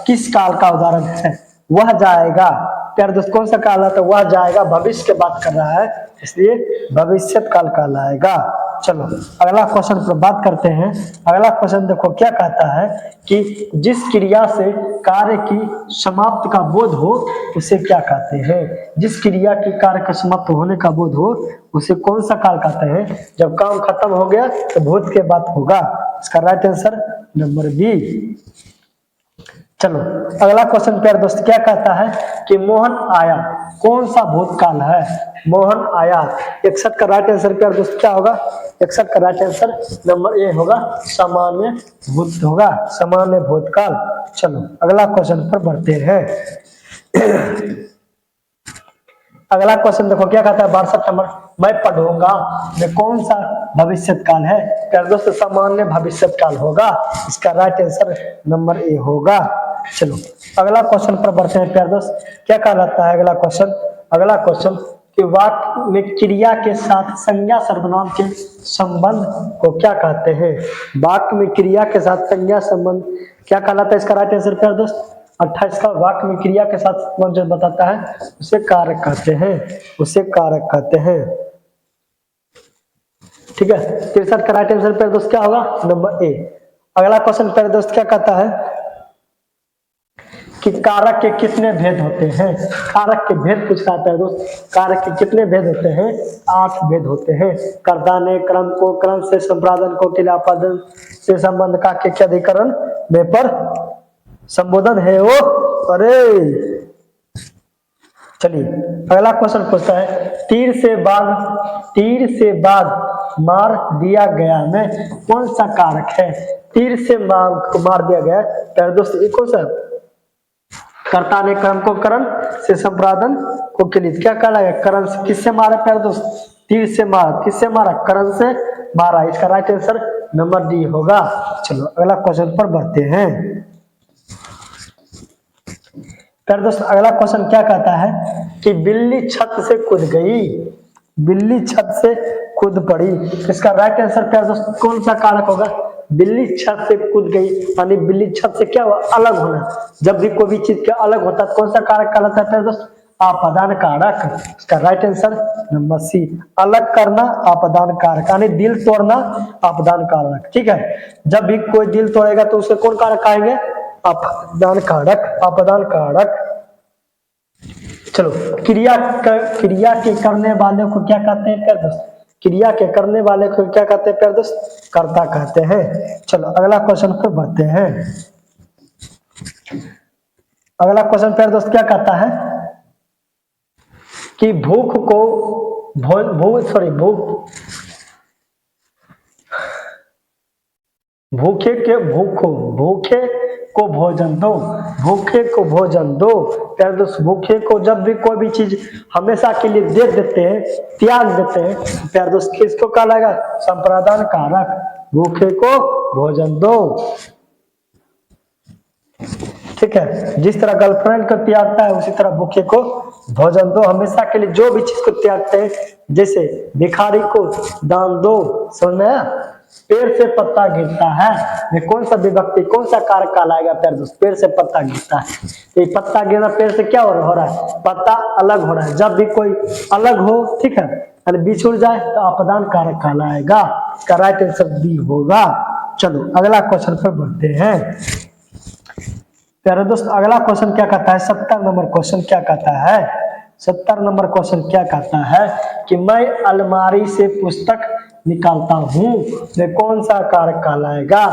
Speaker 1: किस काल का उदाहरण है? वह जाएगा प्यारे दोस्त कौन सा काल है? तो वह जाएगा भविष्य की बात कर रहा है, इसलिए भविष्यत काल कहलाएगा। चलो अगला क्वेश्चन पर बात करते हैं। अगला क्वेश्चन देखो क्या कहता है कि जिस क्रिया से कार्य की समाप्ति का बोध हो उसे क्या कहते हैं। जिस क्रिया की कार्य का समाप्त होने का बोध हो उसे कौन सा काल कहते हैं। जब काम खत्म हो गया तो भूत के बात होगा। इसका राइट आंसर नंबर बी। चलो अगला क्वेश्चन प्यारे दोस्त क्या कहता है कि मोहन आया कौन सा भूतकाल है। मोहन आया 61 का राइट आंसर प्यारे दोस्त क्या होगा। 61 का राइट आंसर नंबर ए होगा, सामान्य भूत होगा, सामान्य भूतकाल। चलो अगला क्वेश्चन पर बढ़ते हैं। अगला क्वेश्चन देखो क्या कहता है 62 नंबर, मैं पढ़ूंगा में कौन सा भविष्य काल है। प्यारे दोस्त सामान्य भविष्य काल होगा। इसका राइट आंसर नंबर ए होगा। चलो अगला क्वेश्चन पर बढ़ते हैं प्यारे दोस्त। क्या कहलाता है अगला क्वेश्चन। अगला क्वेश्चन कि वाक्य में क्रिया के साथ संज्ञा सर्वनाम के संबंध को क्या कहते हैं। वाक्य में क्रिया के साथ संज्ञा संबंध क्या कहलाता है। इसका राइट आंसर प्यारे दोस्त 28 का वाक्य में क्रिया के साथ संबंध जो बताता है उसे कारक कहते हैं, उसे कारक कहते हैं। ठीक है 63 का राइट आंसर प्यारे दोस्त क्या होगा, नंबर ए। अगला क्वेश्चन प्यारे दोस्त क्या कहता है कि कारक के कितने भेद होते हैं। कारक के भेद पूछ रहा है दोस्त। कारक के कितने भेद होते हैं, 8 भेद होते हैं। कर्ताने क्रम को, क्रम से संपादन को, क्रियापद से संबंध का के अधिकरण में पर संबोधन है वो। अरे चलिए अगला क्वेश्चन पूछता है तीर से बाद मार दिया गया में कौन सा कारक है। तीर से मार दिया गया प्यारे दोस्त ये कौन सा। कर्ता ने क्रम को करण से संपादन को क्लित क्या कहा है। करण से किससे मारा प्यारे दोस्त, तीर से मारा। किससे मारा, करण से मारा। इसका राइट आंसर नंबर डी होगा। चलो अगला क्वेश्चन पर बढ़ते हैं। प्यारे दोस्त अगला क्वेश्चन क्या कहता है कि बिल्ली छत से कूद गई। बिल्ली छत से कूद पड़ी। इसका राइट आंसर प्यारे दोस्त कौन सा कारक होगा। बिल्ली छत से कूद गई यानी बिल्ली छत से क्या हुआ, अलग होना। जब भी कोई भी चीज का अलग होता है कौन सा कारक कहलाता है प्यारे दोस्त, आपादान कारक। इसका राइट आंसर नंबर सी, अलग करना आपादान कारक यानी दिल तोड़ना आपादान कारक। ठीक है जब भी कोई दिल तोड़ेगा तो उसे कौन कारक कहेंगे, आपादान कारक, आपादान कारक। चलो क्रिया के करने वाले को क्या कहते हैं प्यारे दोस्त। क्रिया के करने वाले को क्या कहते हैं प्यारे दोस्त, कर्ता कहते हैं। चलो अगला क्वेश्चन पर बढ़ते हैं। अगला क्वेश्चन प्यारे दोस्त क्या कहता है कि भूखे को भोजन दो। भूखे को भोजन दो प्यारे दोस्त। भूखे को जब भी कोई भी चीज हमेशा के लिए दे देते हैं, त्याग देते हैं प्यारे दोस्त किसको कहलाएगा, संपादन कारक। भूखे को भोजन दो। ठीक है जिस तरह गर्लफ्रेंड को त्यागता है उसी तरह भूखे को भोजन दो। हमेशा के लिए जो भी चीज को त्यागते हैं, जैसे भिखारी को दान दो। समझ में आया। पेड़ से पत्ता गिरता है ये कौन सा विभक्ति, कौन सा कारक कहलाएगा प्यारे दोस्त, पेड़ से पत्ता गिरता है। ये पत्ता गिरना पेड़ से क्या हो रहा है, पत्ता अलग हो रहा है। जब भी कोई अलग हो, ठीक है यानी बिछुड़ जाए तो आपादान कारक कहलाएगा। इसका राइट आंसर बी होगा। चलो अगला क्वेश्चन पर बढ़ते हैं। प्यारे दोस्त अगला क्वेश्चन क्या कहता है, 70 नंबर क्वेश्चन क्या कहता है। 70 नंबर क्वेश्चन क्या कहता है कि मैं अलमारी से पुस्तक निकालता हूँ मैं कौन सा कारक कहलाएगा।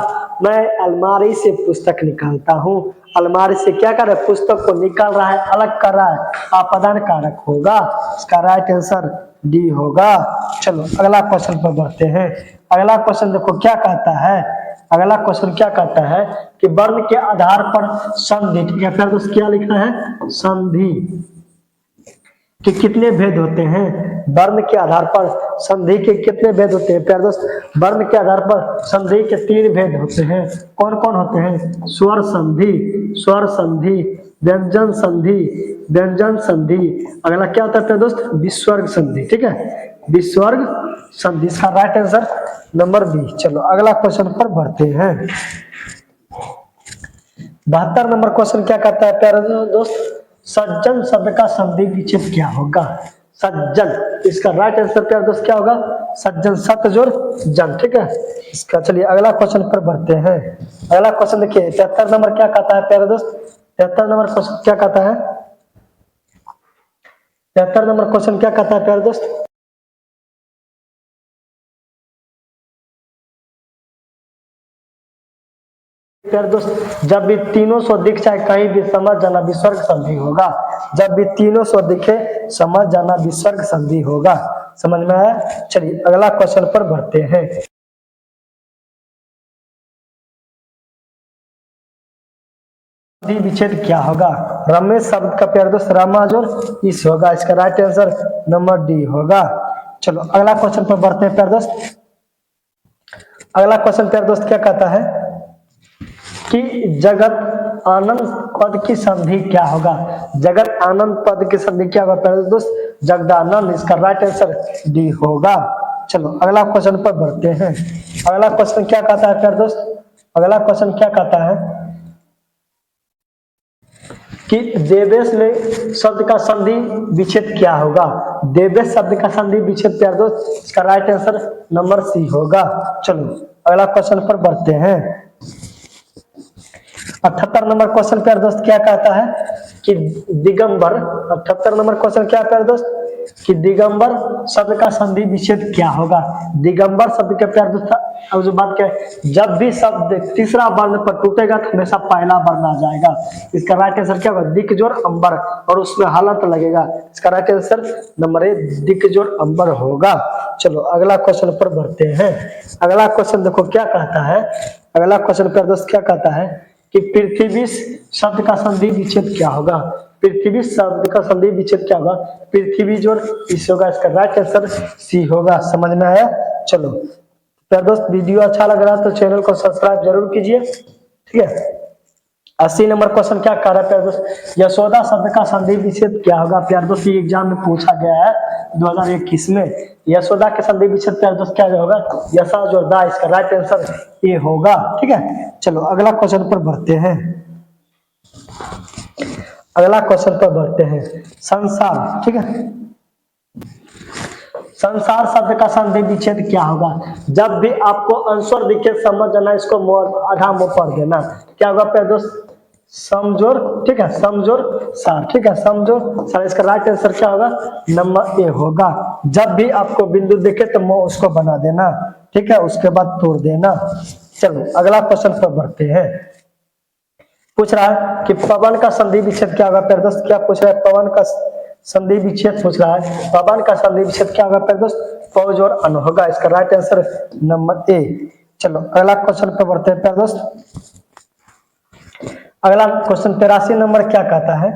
Speaker 1: मैं अलमारी से पुस्तक निकालता हूँ। अलमारी से क्या कर रहा है, पुस्तक को निकाल रहा है, अलग कर रहा है, आपादान कारक होगा। इसका राइट आंसर डी होगा। चलो अगला क्वेश्चन पर बढ़ते हैं। अगला क्वेश्चन देखो क्या कहता है। अगला क्वेश्चन क्या कहता है कि वर्ण के आधार पर संधि, ठीक है फिर क्या लिखा है, संधि के कितने भेद होते हैं। वर्ण के आधार पर संधि के कितने भेद होते हैं प्यारे दोस्त। वर्ण के आधार पर संधि के 3 भेद होते हैं। कौन कौन होते हैं, स्वर संधि, स्वर संधि, व्यंजन संधि, व्यंजन संधि। अगला क्या होता है प्यारे दोस्त, विस्वर्ग संधि। ठीक है विस्वर्ग संधि। इसका राइट आंसर नंबर बी। चलो अगला क्वेश्चन पर बढ़ते हैं। 72 नंबर क्वेश्चन क्या कहता है प्यारे दोस्त, सज्जन शब्द का संधि विच्छेद क्या होगा। सज्जन। इसका राइट आंसर प्यारे दोस्त क्या होगा? सज्जन, सत जोड़ जन। ठीक है इसका। चलिए अगला क्वेश्चन पर बढ़ते हैं। अगला क्वेश्चन देखिए 73 नंबर क्या कहता है प्यारे दोस्त? 73 नंबर क्वेश्चन क्या कहता है? 73 नंबर क्वेश्चन क्या कहता है प्यारे दोस्त? प्यारे दोस्त जब भी तीनों सौ दिख जाए कहीं भी समझ जाना विसर्ग संधि होगा। जब भी तीनों सौ दिखे समझ जाना विसर्ग संधि होगा। समझ में आया? चलिए अगला क्वेश्चन पर बढ़ते हैं। संधि विच्छेद क्या होगा? रमेश शब्द का प्यारे दोस्त रामाज और इस होगा। इसका राइट आंसर नंबर डी होगा। चलो अगला क्वेश्चन पर बढ़ते हैं प्यारे दोस्त। अगला क्वेश्चन प्यारे दोस्त क्या कहता है कि जगत आनंद पद की संधि क्या होगा? जगत आनंद पद की संधि क्या होगा प्यारे दोस्त? जगदानंद। इसका राइट आंसर डी होगा। चलो अगला क्वेश्चन पर बढ़ते हैं। अगला क्वेश्चन क्या कहता है प्यारे दोस्त? अगला क्वेश्चन क्या कहता है कि देवेश में शब्द का संधि विच्छेद क्या होगा? देवेश शब्द का संधि विच्छेद प्यारे दोस्त इसका राइट आंसर नंबर सी होगा। चलो अगला क्वेश्चन पर बढ़ते हैं। 78 नंबर क्वेश्चन प्यारे दोस्त क्या कहता है कि दिगंबर। 78 नंबर क्वेश्चन क्या प्यारे दोस्त कि दिगंबर शब्द का संधि विच्छेद क्या होगा? दिगंबर शब्द के प्यारे दोस्त अब जो बात क्या, जब भी शब्द तीसरा वर्ण पर टूटेगा तो हमेशा पहला वर्ण आ जाएगा। इसका राइट आंसर क्या होगा? दिक जोड़ अंबर और उसमें हलंत लगेगा। इसका राइट आंसर नंबर ए दिक जोड़ अंबर होगा। चलो अगला क्वेश्चन पर बढ़ते हैं। अगला क्वेश्चन देखो क्या कहता है। अगला क्वेश्चन प्यारे दोस्त क्या कहता है कि पृथ्वी शब्द का संधि विच्छेद क्या होगा? पृथ्वी शब्द का संधि विच्छेद क्या होगा? पृथ्वी जोड़ इस होगा। इसका राइट आंसर सी होगा। समझ में आया? चलो प्यारे दोस्त वीडियो अच्छा लग रहा है तो चैनल को सब्सक्राइब जरूर कीजिए। ठीक है 80 नंबर क्वेश्चन क्या कह रहा है प्यारे दोस्त? यशोदा शब्द का संधि विच्छेद क्या होगा? प्यारे दोस्त ये एग्जाम में पूछा गया है 2021 में। यशोदा के संधि विच्छेद प्यारे दोस्त क्या होगा? यशा जोड़ दा। इसका राइट आंसर ए होगा। ठीक है चलो अगला क्वेश्चन पर बढ़ते हैं। अगला क्वेश्चन पर बढ़ते हैं। संसार। ठीक है संसार शब्द का संधि विच्छेद क्या होगा? जब भी आपको आंसर दिखे समझ जाना इसको आधा मुंह पढ़ देना। क्या होगा प्यारे दोस्त? समझोर। ठीक है समझोर सार। ठीक है समझोर सार। इसका राइट आंसर क्या होगा? नंबर ए होगा। जब भी आपको बिंदु दिखे तो मुंह उसको बना देना। ठीक है उसके बाद तोड़ देना। चलो अगला क्वेश्चन पर बढ़ते हैं। पूछ रहा है कि पवन का संधि विच्छेद क्या होगा प्यारे दोस्त? क्या पूछ रहा है? पवन का संधि विच्छेद पूछ रहा है। पवन का संधि विच्छेद क्या होगा प्यारे दोस्त? फौज और अन होगा। इसका राइट आंसर नंबर ए। चलो अगला क्वेश्चन पर बढ़ते हैं प्यारे दोस्त। अगला क्वेश्चन 83 नंबर क्या कहता है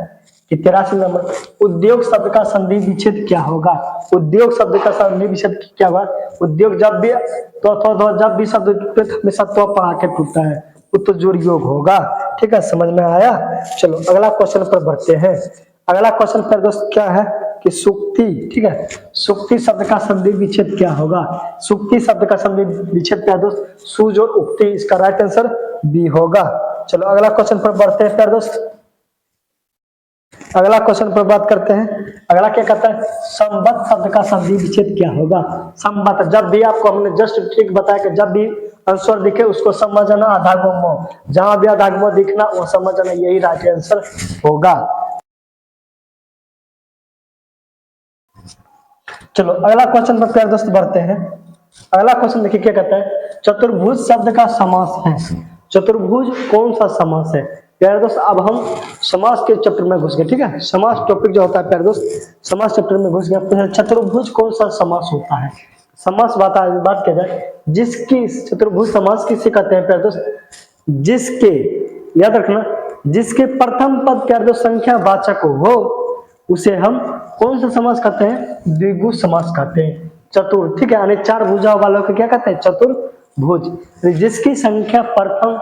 Speaker 1: कि 83 नंबर उद्योग शब्द का संधि विच्छेद क्या होगा? उद्योग शब्द का संधि विच्छेद क्या होगा? उद्योग जब भी जब भी शब्द हमेशा तो पढ़ा के टूटता है तो जोड़ योग होगा। ठीक है समझ में आया? चलो अगला क्वेश्चन पर बढ़ते हैं। अगला क्वेश्चन पर दोस्त क्या है कि सुक्ति। ठीक है सुक्ति शब्द का संधि विच्छेद क्या होगा? सुक्ति शब्द का संधि विच्छेद क्या दोस्त? सुज और उक्ति। इसका राइट आंसर बी होगा। चलो अगला क्वेश्चन पर बढ़ते हैं प्यारे दोस्त। अगला क्वेश्चन पर बात करते हैं। अगला क्या कहता है? संबत शब्द का संधि विच्छेद क्या होगा? संबत जब भी आपको हमने जस्ट ठीक बताया कि जब भी आंसर दिखे उसको समझ जाना आधा गुम्मो। जहां भी आधा गुम्मो दिखना वो समझ जाना यही राइट आंसर होगा। चलो अगला क्वेश्चन पर प्यारे दोस्त बढ़ते हैं। अगला क्वेश्चन देखिए क्या कहता है? चतुर्भुज शब्द का समास है। चतुर्भुज कौन सा समास है प्यारे दोस्त? अब हम समास के चैप्टर में घुस गए। ठीक है समास टॉपिक जो होता है प्यारे दोस्त समास चैप्टर में घुस गया। चतुर्भुज कौन सा समास होता है? समास बात किया जाए जिसकी चतुर्भुज समास किसे कहते हैं प्यारे दोस्त? जिसके याद रखना जिसके प्रथम पद प्यारे दोस्त संख्या वाचक हो उसे हम कौन सा समास कहते हैं? द्विगु समास कहते हैं। चतुर। ठीक है यानी चार भुजा वालों को क्या कहते हैं? चतुर्भुज। जिसकी संख्या प्रथम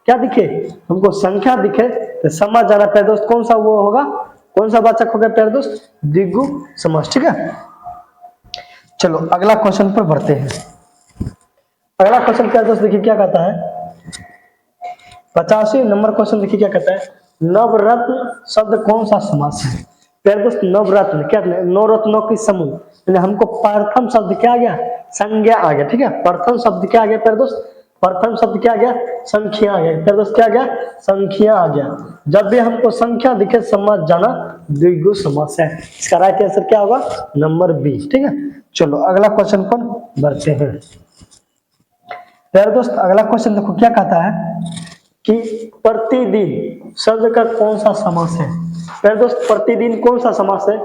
Speaker 1: क्या दिखे हमको संख्या दिखे तो समझ जाना प्यारे दोस्त कौन सा वो होगा? कौन सा वाचक होगा प्यारे दोस्त? द्विगु समास। ठीक है चलो अगला क्वेश्चन पर बढ़ते हैं। अगला क्वेश्चन प्यारे दोस्त देखिए क्या कहता है? 85 नंबर क्वेश्चन देखिए क्या कहता है? नवरत्न शब्द कौन सा समास है? प्यारे दोस्त नवरत्न, क्या नवरत्नों की समूह, यानी हमको प्रथम शब्द क्या आ गया, संज्ञा आ गया। ठीक है, प्रथम शब्द क्या आ गया प्यारे दोस्त, प्रथम शब्द क्या आ गया, संख्या आ गया। प्यारे दोस्त क्या आ गया, संख्या आ गया। जब भी हमको संख्या दिखे समझ जाना द्विगु समास है। इसका राइट आंसर क्या होगा, नंबर बी। ठीक है, चलो अगला क्वेश्चन पर बढ़ते हैं। प्यारे दोस्त अगला क्वेश्चन देखो क्या कहता है कि प्रतिदिन शब्द का कौन सा समास है। प्यारे दोस्त प्रतिदिन कौन सा समास है,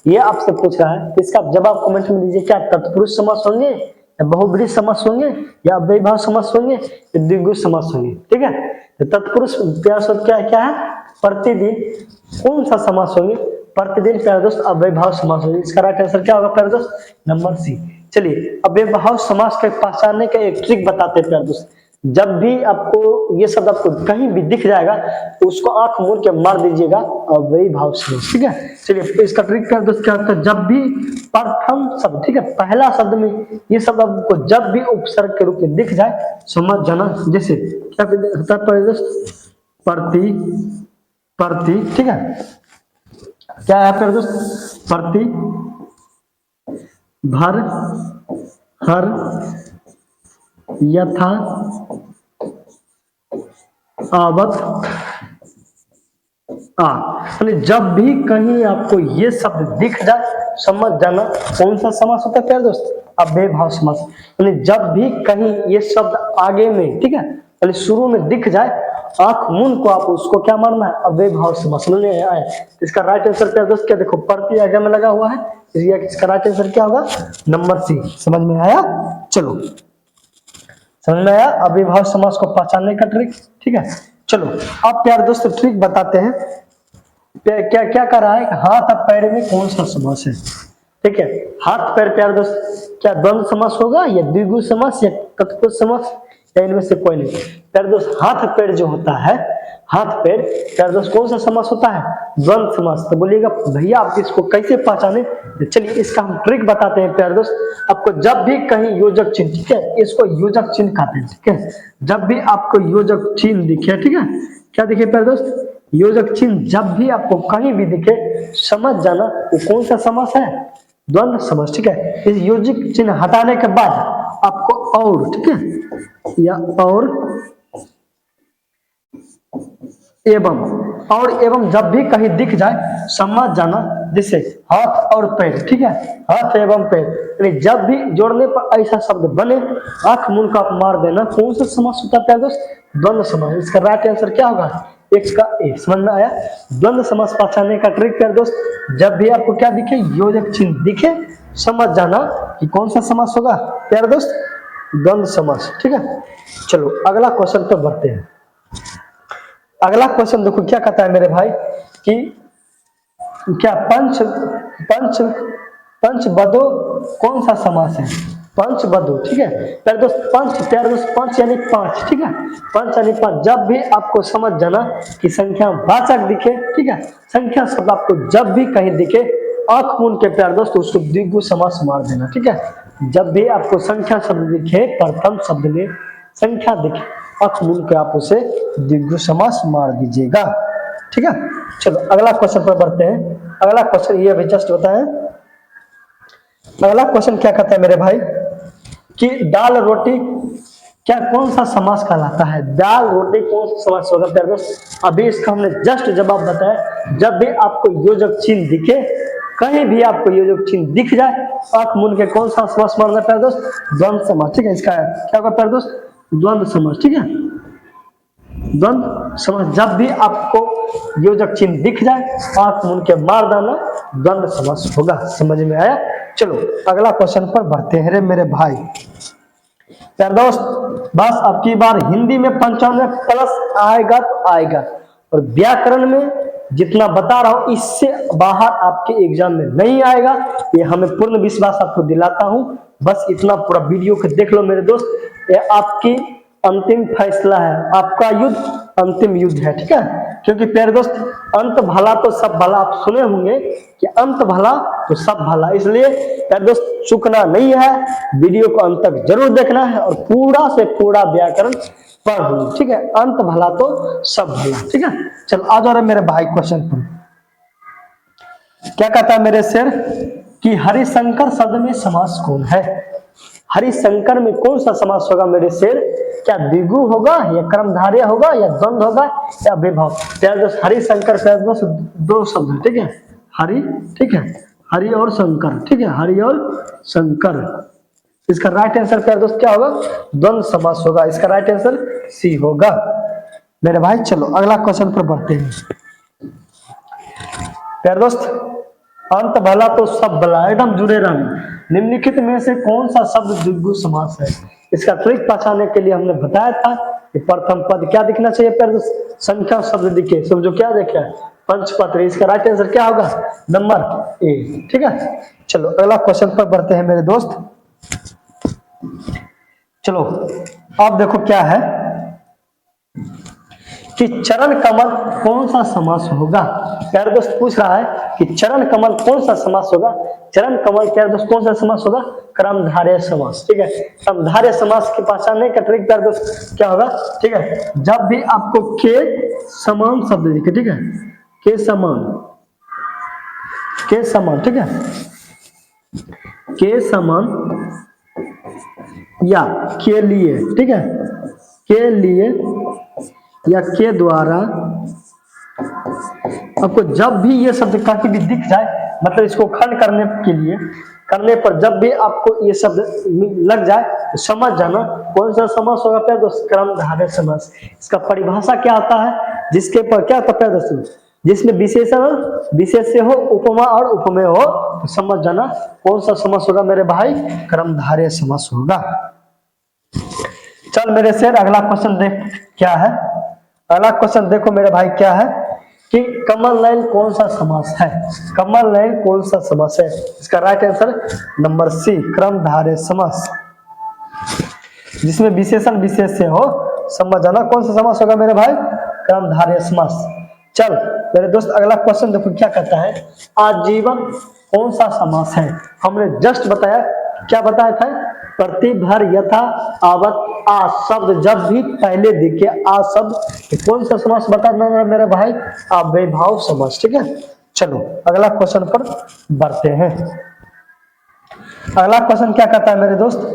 Speaker 1: ये आपसे पूछ रहा है। इसका जवाब कमेंट में दीजिए। क्या तत्पुरुष समास होंगे, या बहुब्रीहि समास होंगे, या अव्ययीभाव समास होंगे, या द्विगु समास होंगे। ठीक है, तो तत्पुरुष प्यारे दोस्त क्या क्या है, प्रतिदिन कौन सा समास होंगे, प्रतिदिन प्यारे दोस्त अव्ययीभाव समास होंगे। इसका राइट आंसर क्या होगा प्यारे दोस्त, नंबर सी। चलिए अव्ययीभाव समास के पहचानने का एक ट्रिक बताते हैं प्यारे दोस्त। जब भी आपको ये शब्द आपको कहीं भी दिख जाएगा तो उसको आंख मूंद के मार दीजिएगा अव्ययीभाव समास। ठीक है, चलिए इसका ट्रिक प्यारे दोस्त क्या होता है, जब भी प्रथम शब्द, ठीक है, पहला शब्द में ये शब्द आपको जब भी उपसर्ग के रूप में दिख जाए समझ जाना। जैसे क्या होता है प्यारे दोस्त, प्रति, प्रति, ठीक है, क्या है प्यारे दोस्त, प्रति, भर, हर, यथा, आवत, आ, यानी जब भी कहीं आपको ये शब्द दिख जाए समझ जाना कौन सा समास होता है प्यारे दोस्त, अव्ययीभाव समास। यानी जब भी कहीं ये शब्द आगे में, ठीक है, यानी शुरू में दिख जाए आंख मूंद को आप उसको क्या मानना है, अव्ययीभाव समास। समझ में आया। इसका राइट आंसर प्यारे दोस्त क्या, देखो प्रति आगे में लगा हुआ है, इसका राइट आंसर क्या होगा, नंबर सी। समझ में आया, चलो समझ में आया अव्ययीभाव समास को पहचानने का ट्रिक। ठीक है, चलो अब प्यारे दोस्त ट्रिक बताते हैं। क्या क्या कर रहा है, हाथ और पैर में कौन सा समास है। ठीक है, हाथ पैर प्यारे दोस्त क्या द्वंद्व समास होगा, या द्विगु समास, या तत्पुरुष समास, या इनमें से कोई नहीं। प्यारे दोस्त हाथ पैर जो होता है, हाथ पैर प्यारे दोस्त कौन सा समास होता है, द्वंद्व समास। तो बोलिएगा भैया आप इसको कैसे पहचाने, तो चलिए इसका हम ट्रिक बताते हैं प्यारे दोस्त। आपको जब भी कहीं योजक चिन्ह, ठीक है, इसको योजक चिन्ह कहते हैं। ठीक है, जब भी आपको योजक चिन्ह दिखे, ठीक है, क्या दिखे प्यारे दोस्त, योजक चिन्ह जब भी आपको कहीं भी दिखे समझ जाना वो कौन सा समास है, द्वंद्व समास। ठीक है, इस योजक चिन्ह हटाने के बाद आपको और, ठीक है, या और एवं जब भी कहीं दिख जाए समझ जाना, जैसे हाथ और पैर। ठीक है, हाथ एवं पैर, यानी जब भी जोड़ने पर ऐसा शब्द बने आंख मूंद का आप मार देना कौन सा समास होता है प्यारे दोस्त, द्वंद्व समास। इसका राइट आंसर क्या होगा, एक का ए। समझ में आया, द्वंद्व समास पहचानने का ट्रिक प्यारे दोस्त, जब भी आपको क्या दिखे, योजक चिन्ह दिखे समझ जाना कि कौन सा समास होगा प्यारे दोस्त, द्वंद्व समास। ठीक है, चलो अगला क्वेश्चन पर बढ़ते हैं। अगला क्वेश्चन देखो क्या कहता है मेरे भाई कि क्या पंचबदो कौन सा समास है, पंचबदो। ठीक है प्यारे दोस्त, प्यारे दोस्त पंच यानी पांच। ठीक है, पंच यानी पांच। जब भी आपको समझ जाना कि संख्या वाचक दिखे, ठीक है, संख्या शब्द आपको जब भी कहीं दिखे आंख मूंद के प्यारे दोस्त उसको द्विगु समास मार देना। ठीक है, जब भी आपको संख्या शब्द दिखे, प्रथम शब्द में संख्या दिखे आंख मूंद के आप उसे द्विगु समास मार दीजिएगा। ठीक है, चलो अगला क्वेश्चन पर बढ़ते हैं। अगला क्वेश्चन ये अभी जस्ट बताएं। अगला क्वेश्चन क्या कहता है मेरे भाई कि दाल रोटी क्या कौन सा समास कहलाता है, दाल रोटी कौन सा समास होगा प्यारे दोस्त, अभी इसका हमने जस्ट जवाब बताया। जब भी आपको योजक चिन्ह दिखे, कहीं भी आपको योजक चिन्ह दिख जाए आंख मूंद के कौन सा समास मारना प्यारे दोस्त, द्वंद्व समास। ठीक है, इसका क्या होगा प्यारे दोस्त, द्वंद्व समास। ठीक है, द्वंद्व समास। जब भी आपको योजक चिन्ह दिख जाए आंख मूंद के मार देना द्वंद्व समास होगा। समझ में आया, चलो अगला क्वेश्चन पर बढ़ते हैं। रे मेरे भाई प्यारे दोस्त, बस अब की बार हिंदी में 95 प्लस आएगा तो आएगा, और व्याकरण में जितना बता रहा हूं इससे बाहर आपके एग्जाम में नहीं आएगा, ये हमें पूर्ण विश्वास आपको दिलाता हूं। बस इतना पूरा वीडियो को देख लो मेरे दोस्त, ये आपकी अंतिम फैसला है, आपका युद्ध अंतिम युद्ध है। ठीक है, क्योंकि प्यारे दोस्त अंत भला तो सब भला, आप सुने होंगे कि अंत भला तो सब भला, इसलिए प्यारे दोस्त चूकना नहीं है, वीडियो को अंत तक जरूर देखना है और पूरा से पूरा व्याकरण पढ़। ठीक है, अंत भला तो सब भला। ठीक है, चल आ जाओ मेरे भाई क्वेश्चन पर। क्या कहता है मेरे शेर कि हरिशंकर शब्द में समास कौन है? हरिशंकर में कौन सा समास होगा मेरे शेर? क्या द्विगु होगा या कर्मधारय होगा या द्वंद्व होगा या विभव? प्यारे दोस्त हरिशंकर प्यारे दोस्त दो शब्द है, ठीक है, हरि, ठीक है, हरि और शंकर, ठीक है, हरि और शंकर। इसका राइट आंसर प्यारे दोस्त क्या होगा? द्वंद्व समास होगा। इसका राइट आंसर सी होगा मेरे भाई। चलो अगला क्वेश्चन पर बढ़ते हैं प्यारे दोस्त। अंत भला तो सब भला, एकदम जुड़े रहना। निम्नलिखित में से कौन सा शब्द द्विगु समास है? इसका ट्रिक पहचानने के लिए हमने बताया था कि प्रथम पद क्या दिखना चाहिए प्यारे दोस्त? संख्या शब्द दिखे, समझो क्या देखा है? पंचपत्र। इसका राइट आंसर क्या होगा? नंबर ए, ठीक है। चलो अगला क्वेश्चन पर बढ़ते हैं मेरे दोस्त। चलो अब देखो क्या है कि चरण कमल कौन सा समास होगा? प्यारे दोस्त पूछ रहा है कि चरण कमल कौन सा समास होगा? चरण कमल प्यारे दोस्त कौन सा समास होगा? कर्मधारय समास, ठीक है। कर्मधारय समास की पहचानने का ट्रिक प्यारे दोस्त क्या होगा? ठीक है, जब भी आपको के समान शब्द दिखे, ठीक है, के समान, के समान, ठीक है, के समान या के लिए, ठीक है, के लिए या के द्वारा आपको जब भी ये शब्द कहीं भी दिख जाए, मतलब इसको खंड करने के लिए, करने पर जब भी आपको ये शब्द लग जाए तो समझ जाना कौन सा समास होगा प्यारे दोस्त? कर्मधारय समास। इसका परिभाषा क्या आता है? जिसके पर क्या होता है प्यारे दोस्त? जिसमें विशेषण विशेष्य हो, उपमा और उपमेय हो, तो समझ जाना कौन सा समास होगा मेरे भाई? कर्मधारय समास होगा। चल मेरे शेर अगला क्वेश्चन देख क्या है। अगला क्वेश्चन देखो मेरे भाई क्या है कि कमल नयन कौन सा समास है? कमल नयन कौन सा समास है? इसका राइट आंसर नंबर सी, कर्मधारय समास। जिसमें विशेषण विशेष्य हो, समझ जाना कौन सा समास होगा मेरे भाई? कर्मधारय समास। चल मेरे दोस्त अगला क्वेश्चन देखो क्या कहता है, आजीवन कौन सा समास है? हमने जस्ट बताया, क्या बताया था? प्रतिभर यथा आवत आ शब्द जब भी पहले दिखे आ शब्द, कौन सा समास बताना मेरे भाई? अव्ययभाव समास, ठीक है। चलो अगला क्वेश्चन पर बढ़ते हैं। अगला क्वेश्चन क्या कहता है मेरे दोस्त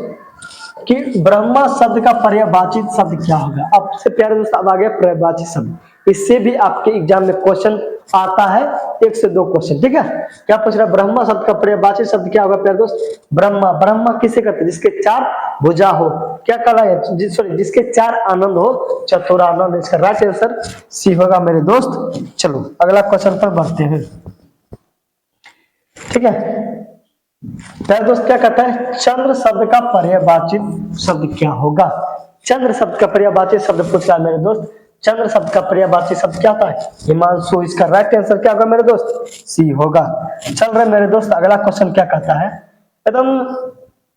Speaker 1: कि ब्रह्मा शब्द का पर्यायवाची शब्द क्या होगा? आपसे प्यारे दोस्त अब आ गया पर्यायवाची शब्द। इससे भी आपके एग्जाम में क्वेश्चन आता है, 1 से 2 क्वेश्चन, ठीक है। क्या पूछ रहा है? ब्रह्मा शब्द का पर्यायवाची शब्द क्या होगा प्यारे दोस्त? ब्रह्मा। ब्रह्मा किसे कहते हैं? जिसके 4 भुजा हो। क्या कहा है? सॉरी, जिसके 4 आनंद हो, चतुरानंद। इसका राइट आंसर सी होगा मेरे दोस्त। चलो अगला क्वेश्चन पर बढ़ते हैं, ठीक है। प्यारे दोस्त क्या कहता है? चंद्र शब्द का पर्यायवाची शब्द क्या होगा? चंद्र शब्द का पर्यायवाची शब्द पूछ रहा है मेरे दोस्त। चंद्र शब्द का पर्यायवाची शब्द क्या होता है? हिमांशु। इसका राइट आंसर क्या होगा मेरे दोस्त? सी होगा। चल रहे मेरे दोस्त अगला क्वेश्चन क्या कहता है? एकदम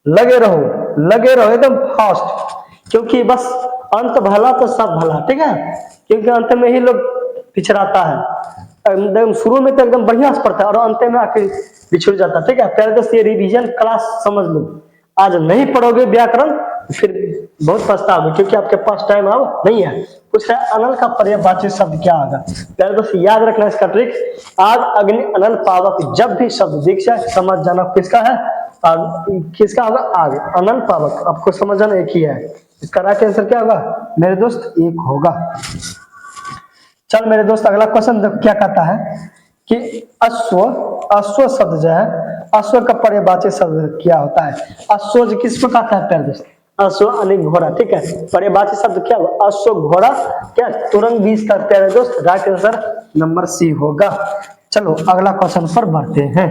Speaker 1: लगे रहो एकदम फास्ट, क्योंकि बस अंत भला तो सब भला, ठीक है। क्योंकि अंत में ही लोग पिछड़ाता है। एकदम शुरू में तो एकदम बढ़िया से पढ़ता है और अंत में आके बिछड़ जाता है, ठीक है। प्यारे दोस्त ये रिवीजन क्लास समझ लो, आज नहीं पढ़ोगे व्याकरण फिर बहुत पछताओगे, क्योंकि आपके पास टाइम अब नहीं है। कुछ है अनल का पर्यायवाची शब्द क्या होगा? प्यारे दोस्त याद रखना इसका ट्रिक, आग अग्नि अनल पावक जब भी शब्द दिख जाए समझ जाना किसका है? किसका होगा? आग अनल पावक। आपको समझ जाना एक ही है। इसका राइट आंसर क्या होगा मेरे दोस्त? 1 होगा। चल मेरे दोस्त अगला क्वेश्चन क्या कहता है कि अश्व शब्द जो है, अश्व का पर्यायवाची शब्द क्या होता है? अश्व किसको कहता है प्यारे दोस्त? अश्व यानी घोड़ा, ठीक है। पर्यायवाची शब्द क्या होगा? अश्व घोड़ा क्या तुरंग बीज का प्यारे दोस्त। राइट आंसर नंबर सी होगा। चलो अगला क्वेश्चन पर बढ़ते हैं।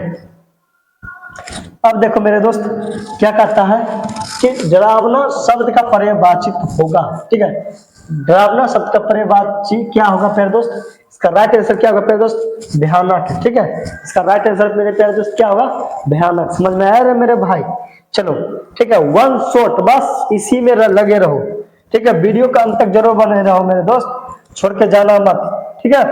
Speaker 1: अब देखो मेरे दोस्त क्या कहता है कि डरावना शब्द का पर्यायवाची होगा, ठीक है। डरावना शब्द का पर्यायवाची क्या होगा प्यारे दोस्त? इसका राइट आंसर क्या होगा प्यारे दोस्त? भयानक, ठीक है। इसका राइट आंसर मेरे प्यारे दोस्त क्या होगा? भयानक। समझ में आया रे मेरे भाई? चलो ठीक है, 1 शॉट, बस इसी में लगे रहो, ठीक है। वीडियो का अंत तक जरूर बने रहो मेरे दोस्त, छोड़ के जाना मत, ठीक है।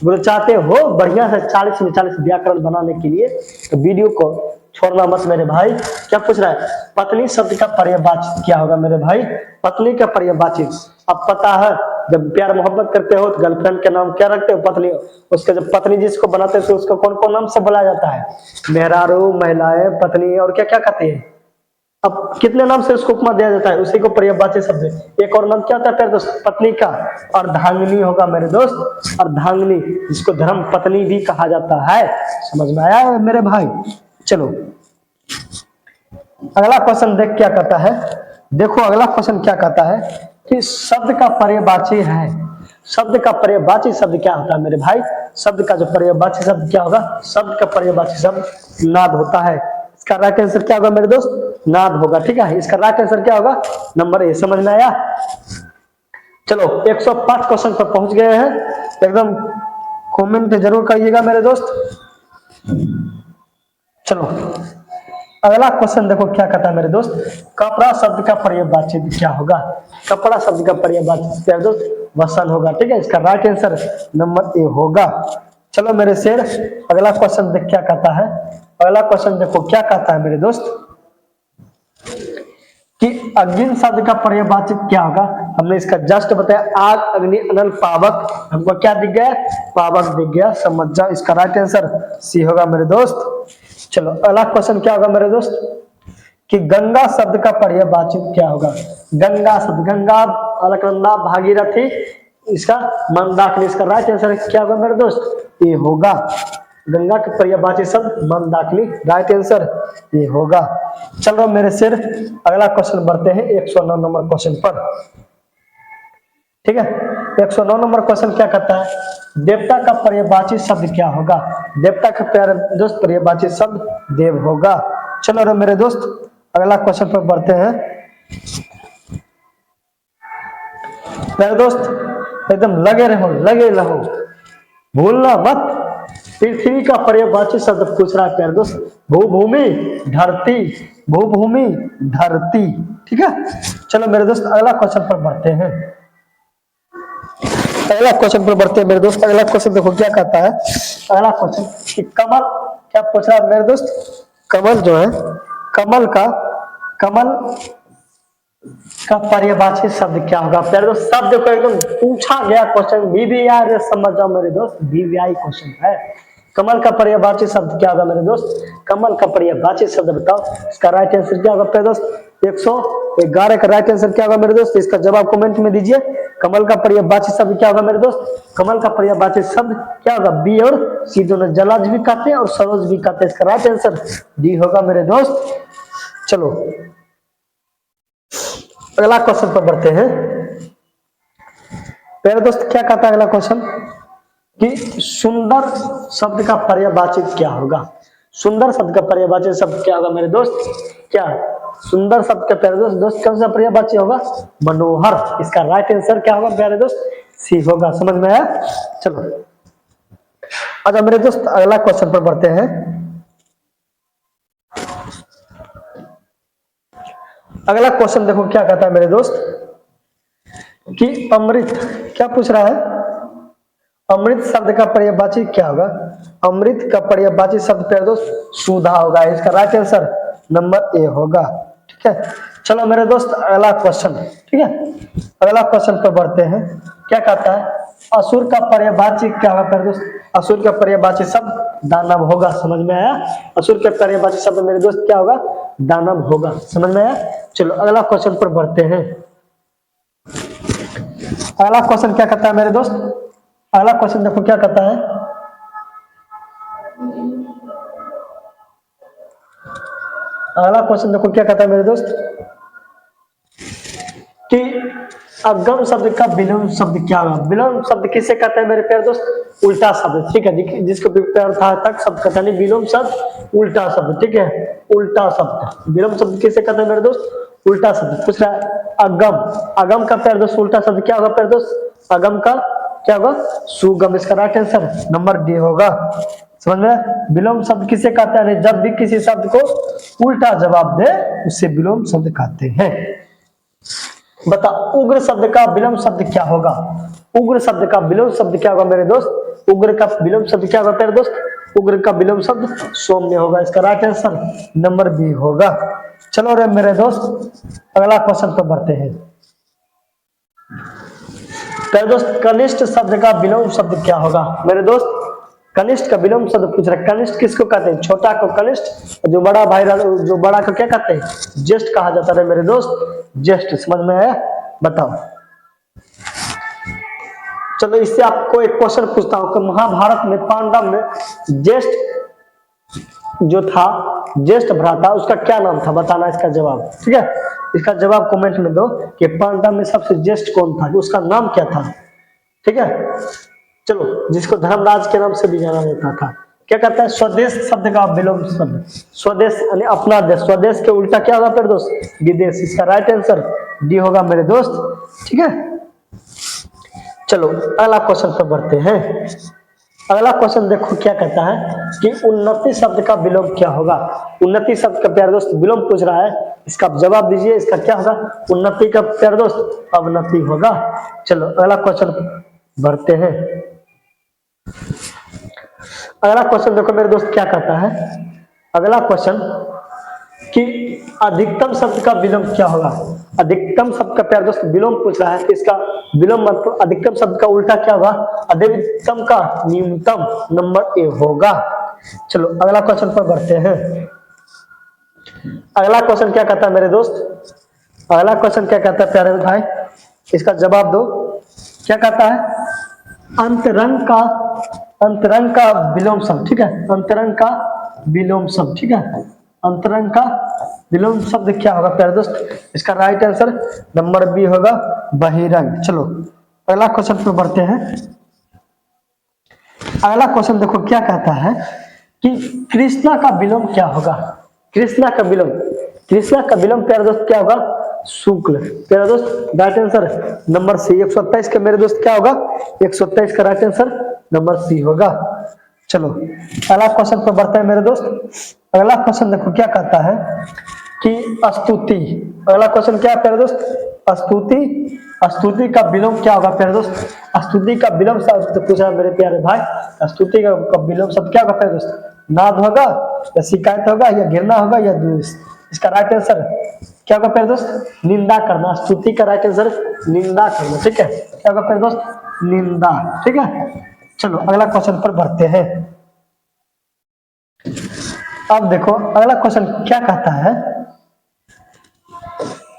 Speaker 1: वो चाहते हो बढ़िया से 40 में 40 व्याकरण बनाने के लिए तो वीडियो को छोड़ना मत मेरे भाई। क्या पूछ रहा है? पत्नी शब्द का पर्यायवाची क्या होगा मेरे भाई? पत्नी का पर्यायवाची अब पता है जब प्यार मोहब्बत करते हो तो गर्लफ्रेंड के नाम क्या रखते हो? पत्नी। उसके जब पत्नी जिसको बनाते हो तो उसको कौन कौन नाम से बुलाया जाता है? मेहरारू, महिलाएं, पत्नी और क्या क्या कहते हैं? अब कितने नाम से उसको उपमा दिया जाता है? उसी को पर्यायवाची शब्द। एक और नाम क्या होता है प्यारे दोस्त? पत्नी का अर्धांगिनी होगा मेरे दोस्त, अर्धांगिनी, जिसको धर्म पत्नी भी कहा जाता है। समझ में आया मेरे भाई? चलो अगला क्वेश्चन देख क्या कहता है। देखो अगला क्वेश्चन क्या कहता है कि शब्द का पर्यायवाची है। शब्द का पर्यायवाची शब्द क्या होता है मेरे भाई? शब्द का जो पर्यायवाची शब्द क्या होगा? शब्द का पर्यायवाची शब्द नाद होता है। इसका राइट आंसर क्या होगा मेरे दोस्त? नाद होगा। ठीक है, इसका राइट आंसर क्या होगा? Number A. समझ में आया? चलो 105 क्वेश्चन पर पहुंच गए हैं। एकदम कमेंट जरूर करिएगा मेरे दोस्त। चलो अगला क्वेश्चन देखो क्या कहता है मेरे दोस्त। कपड़ा शब्द का पर्यायवाची क्या होगा? कपड़ा शब्द का पर्यायवाची मेरे दोस्त वसन होगा। ठीक है, इसका राइट आंसर नंबर ए होगा। चलो मेरे शेर अगला क्वेश्चन देख क्या कहता है। अगला क्वेश्चन देखो क्या कहता है मेरे दोस्त कि अग्नि शब्द का पर्यायवाची क्या होगा? हमने इसका जस्ट बताया, आग, अग्नि, अनल, पावक। हमको क्या दिख गया? पावक दिख गया। समझ जाओ, इसका राइट आंसर सी होगा मेरे दोस्त। चलो अगला क्वेश्चन क्या होगा मेरे दोस्त कि गंगा शब्द का पर्यायवाची क्या होगा? गंगा शब्द, गंगा, अलकनंदा, भागीरथी, इसका मंदाकिनी। इसका राइट आंसर क्या होगा मेरे दोस्त? ये होगा। गंगा के पर्यायवाची शब्द मंदाकिनी, राइट आंसर ये होगा। चलो मेरे सिर अगला क्वेश्चन बढ़ते हैं 109 नंबर क्वेश्चन पर। ठीक है, 109 नंबर क्वेश्चन क्या कहता है? देवता का पर्यायवाची शब्द क्या होगा? देवता का प्यारे दोस्त पर्यायवाची शब्द देव होगा। चलो रे मेरे दोस्त अगला क्वेश्चन पर बढ़ते हैं। मेरे दोस्त एकदम लगे रहो, भूलना मत। पृथ्वी का पर्यायवाची शब्द पूछ रहा है प्यारे दोस्त। भूभूमि, धरती, भूभूमि, धरती। ठीक है, चलो मेरे दोस्त अगला क्वेश्चन पर बढ़ते हैं। अगला क्वेश्चन पर बढ़ते हैं मेरे दोस्त। अगला क्वेश्चन देखो क्या कहता है। अगला क्वेश्चन कि कमल क्या पूछ रहा है मेरे दोस्त? कमल जो है, कमल का पर्यायवाची शब्द क्या होगा? प्यारे दोस्त शब्द को एकदम पूछा गया क्वेश्चन, VVI समझ जाओ मेरे दोस्त, VVI क्वेश्चन है। कमल का पर्यायवाची शब्द क्या होगा मेरे दोस्त? कमल का पर्यायवाची शब्द बताओ। इसका राइट आंसर क्या होगा प्यारे दोस्त? 111 का राइट आंसर क्या होगा मेरे दोस्त? इसका जवाब कमेंट में दीजिए। कमल का पर्यायवाची शब्द क्या होगा मेरे दोस्त? कमल का पर्यायवाची शब्द क्या होगा? बी और सी दोनों, जलज भी कहते हैं और सरोज भी कहते हैं। इसका राइट आंसर डी होगा मेरे दोस्त। चलो अगला क्वेश्चन पर बढ़ते हैं। मेरे दोस्त क्या कहता है अगला क्वेश्चन कि सुंदर शब्द का पर्यायवाची क्या होगा? सुंदर शब्द का पर्यायवाची शब्द क्या होगा मेरे दोस्त? क्या सुंदर शब्द का प्यारे दोस्त कौन सा पर्यायवाची होगा? मनोहर। इसका राइट आंसर क्या होगा प्यारे दोस्त? सी होगा। समझ में आया? चलो अच्छा मेरे दोस्त अगला क्वेश्चन पर बढ़ते हैं। अगला क्वेश्चन देखो क्या कहता है मेरे दोस्त कि अमृत क्या पूछ रहा है? अमृत शब्द का पर्यायवाची क्या होगा? अमृत का पर्यायवाची शब्द प्यारे दोस्त सुधा होगा। इसका राइट आंसर नंबर ए होगा। ठीक है, चलो मेरे दोस्त अगला क्वेश्चन। ठीक है, अगला क्वेश्चन पर बढ़ते हैं। क्या कहता है? असुर का पर्यायवाची क्या होगा प्यारे दोस्त? असुर का पर्यायवाची शब्द दानव होगा। समझ में आया? असुर के पर्यायवाची शब्द मेरे दोस्त क्या होगा? दानव होगा। समझ में आया? चलो अगला क्वेश्चन पर बढ़ते हैं। अगला क्वेश्चन क्या कहता है मेरे दोस्त? अगला क्वेश्चन देखो क्या कहता है। अगला क्वेश्चन देखो क्या कहता है मेरे दोस्त कि अगम शब्द का विलोम शब्द क्या होगा? विलोम शब्द किसे कहते हैं मेरे प्यारे दोस्त? उल्टा शब्द। ठीक है, जिसको तक शब्द कहता नहीं, विलोम शब्द उल्टा शब्द। ठीक है, उल्टा शब्द विलोम शब्द किसे कहते हैं मेरे दोस्त? उल्टा शब्द। पूछ रहा है अगम, अगम का प्यारे दोस्त उल्टा शब्द क्या होगा प्यारे दोस्त? अगम का क्या होगा? सुगम। इसका राइट आंसर नंबर डी होगा। समझ में? विलोम शब्द किसे कहते हैं? जब भी किसी शब्द को उल्टा जवाब दे उसे विलोम शब्द कहते हैं। बता उग्र शब्द का विलोम शब्द क्या होगा? उग्र शब्द का विलोम शब्द क्या होगा मेरे दोस्त? उग्र का विलोम शब्द क्या होगा मेरे दोस्त? उग्र का विलोम शब्द सौम्य होगा। इसका राइट आंसर नंबर बी होगा। चलो रे मेरे दोस्त अगला क्वेश्चन पर बढ़ते हैं। प्यारे दोस्त कनिष्ठ शब्द का विलोम शब्द क्या होगा मेरे दोस्त? कनिष्ठ का विलोम शब्द पूछ रहे। कनिष्ठ किसको कहते हैं? छोटा को कनिष्ठ, जो बड़ा भाई जो बड़ा को क्या कहते हैं? ज्येष्ठ कहा जाता है मेरे दोस्त, ज्येष्ठ। समझ में आया? बताओ। चलो इससे आपको एक क्वेश्चन पूछता हूं कि महाभारत में पांडव में ज्येष्ठ जो था, ज्येष्ठ भ्राता, उसका क्या नाम था? बताना इसका जवाब। ठीक है, इसका जवाब कमेंट में दो कि पांडव में सबसे ज्येष्ठ कौन था, उसका नाम क्या था। ठीक है, चलो, जिसको धर्मराज के नाम से भी जाना जाता था। क्या कहता है? स्वदेश शब्द का विलोम शब्द। स्वदेश यानी अपना देश। स्वदेश के उल्टा क्या होगा मेरे दोस्त? विदेश। इसका राइट आंसर डी होगा मेरे दोस्त। ठीक है, चलो अगला क्वेश्चन पर बढ़ते हैं। अगला क्वेश्चन देखो क्या कहता है कि उन्नति शब्द का विलोम क्या होगा? उन्नति शब्द का प्यारे दोस्त विलोम पूछ रहा है, इसका आप जवाब दीजिए। इसका क्या होगा? उन्नति का प्यारे दोस्त अवनति होगा। चलो अगला क्वेश्चन बढ़ते हैं। अगला क्वेश्चन देखो मेरे दोस्त क्या कहता है। अगला क्वेश्चन कि अधिकतम शब्द का विलोम क्या होगा? अधिकतम शब्द का प्यारे दोस्त विलोम पूछ रहा है, इसका विलोम मतलब अधिकतम शब्द का उल्टा क्या होगा? अधिकतम का न्यूनतम नंबर ए होगा। चलो अगला क्वेश्चन पर बढ़ते हैं। अगला क्वेश्चन क्या कहता है मेरे दोस्त? अगला क्वेश्चन क्या कहता है प्यारे भाई? इसका जवाब दो। क्या कहता है? अंतरंग का विलोम शब्द। ठीक है, अंतरंग का विलोम शब्द। ठीक है, अंतरंग का विलोम शब्द क्या होगा प्यारे दोस्त? इसका राइट आंसर नंबर बी होगा, बहिरंग। चलो अगला क्वेश्चन पर बढ़ते हैं। अगला क्वेश्चन देखो क्या कहता है कि कृष्णा का विलोम क्या होगा? कृष्णा का विलोम, कृष्णा का विलोम प्यारे दोस्त क्या होगा? शुक्ल। प्यारे दोस्त राइट आंसर नंबर सी। 127 का मेरे दोस्त क्या होगा? 127 का राइट आंसर नंबर सी होगा। चलो अगला क्वेश्चन पर बढ़ते हैं मेरे दोस्त। अगला क्वेश्चन देखो क्या कहता है कि स्तुति। अगला क्वेश्चन क्या है प्यारे दोस्त? स्तुति। स्तुति का विलोम क्या होगा प्यारे दोस्त? स्तुति का विलोम शब्द पूछा मेरे प्यारे भाई। स्तुति का विलोम शब्द क्या होगा प्यारे दोस्त? नाद होगा या शिकायत होगा या घृणा होगा या द्वेष। इसका राइट आंसर क्या होगा प्यारे दोस्त? निंदा करना। स्तुति का राइट आंसर निंदा करना। ठीक है, क्या होगा प्यारे दोस्त? निंदा। ठीक है, चलो अगला क्वेश्चन पर बढ़ते हैं। अब देखो अगला क्वेश्चन क्या कहता है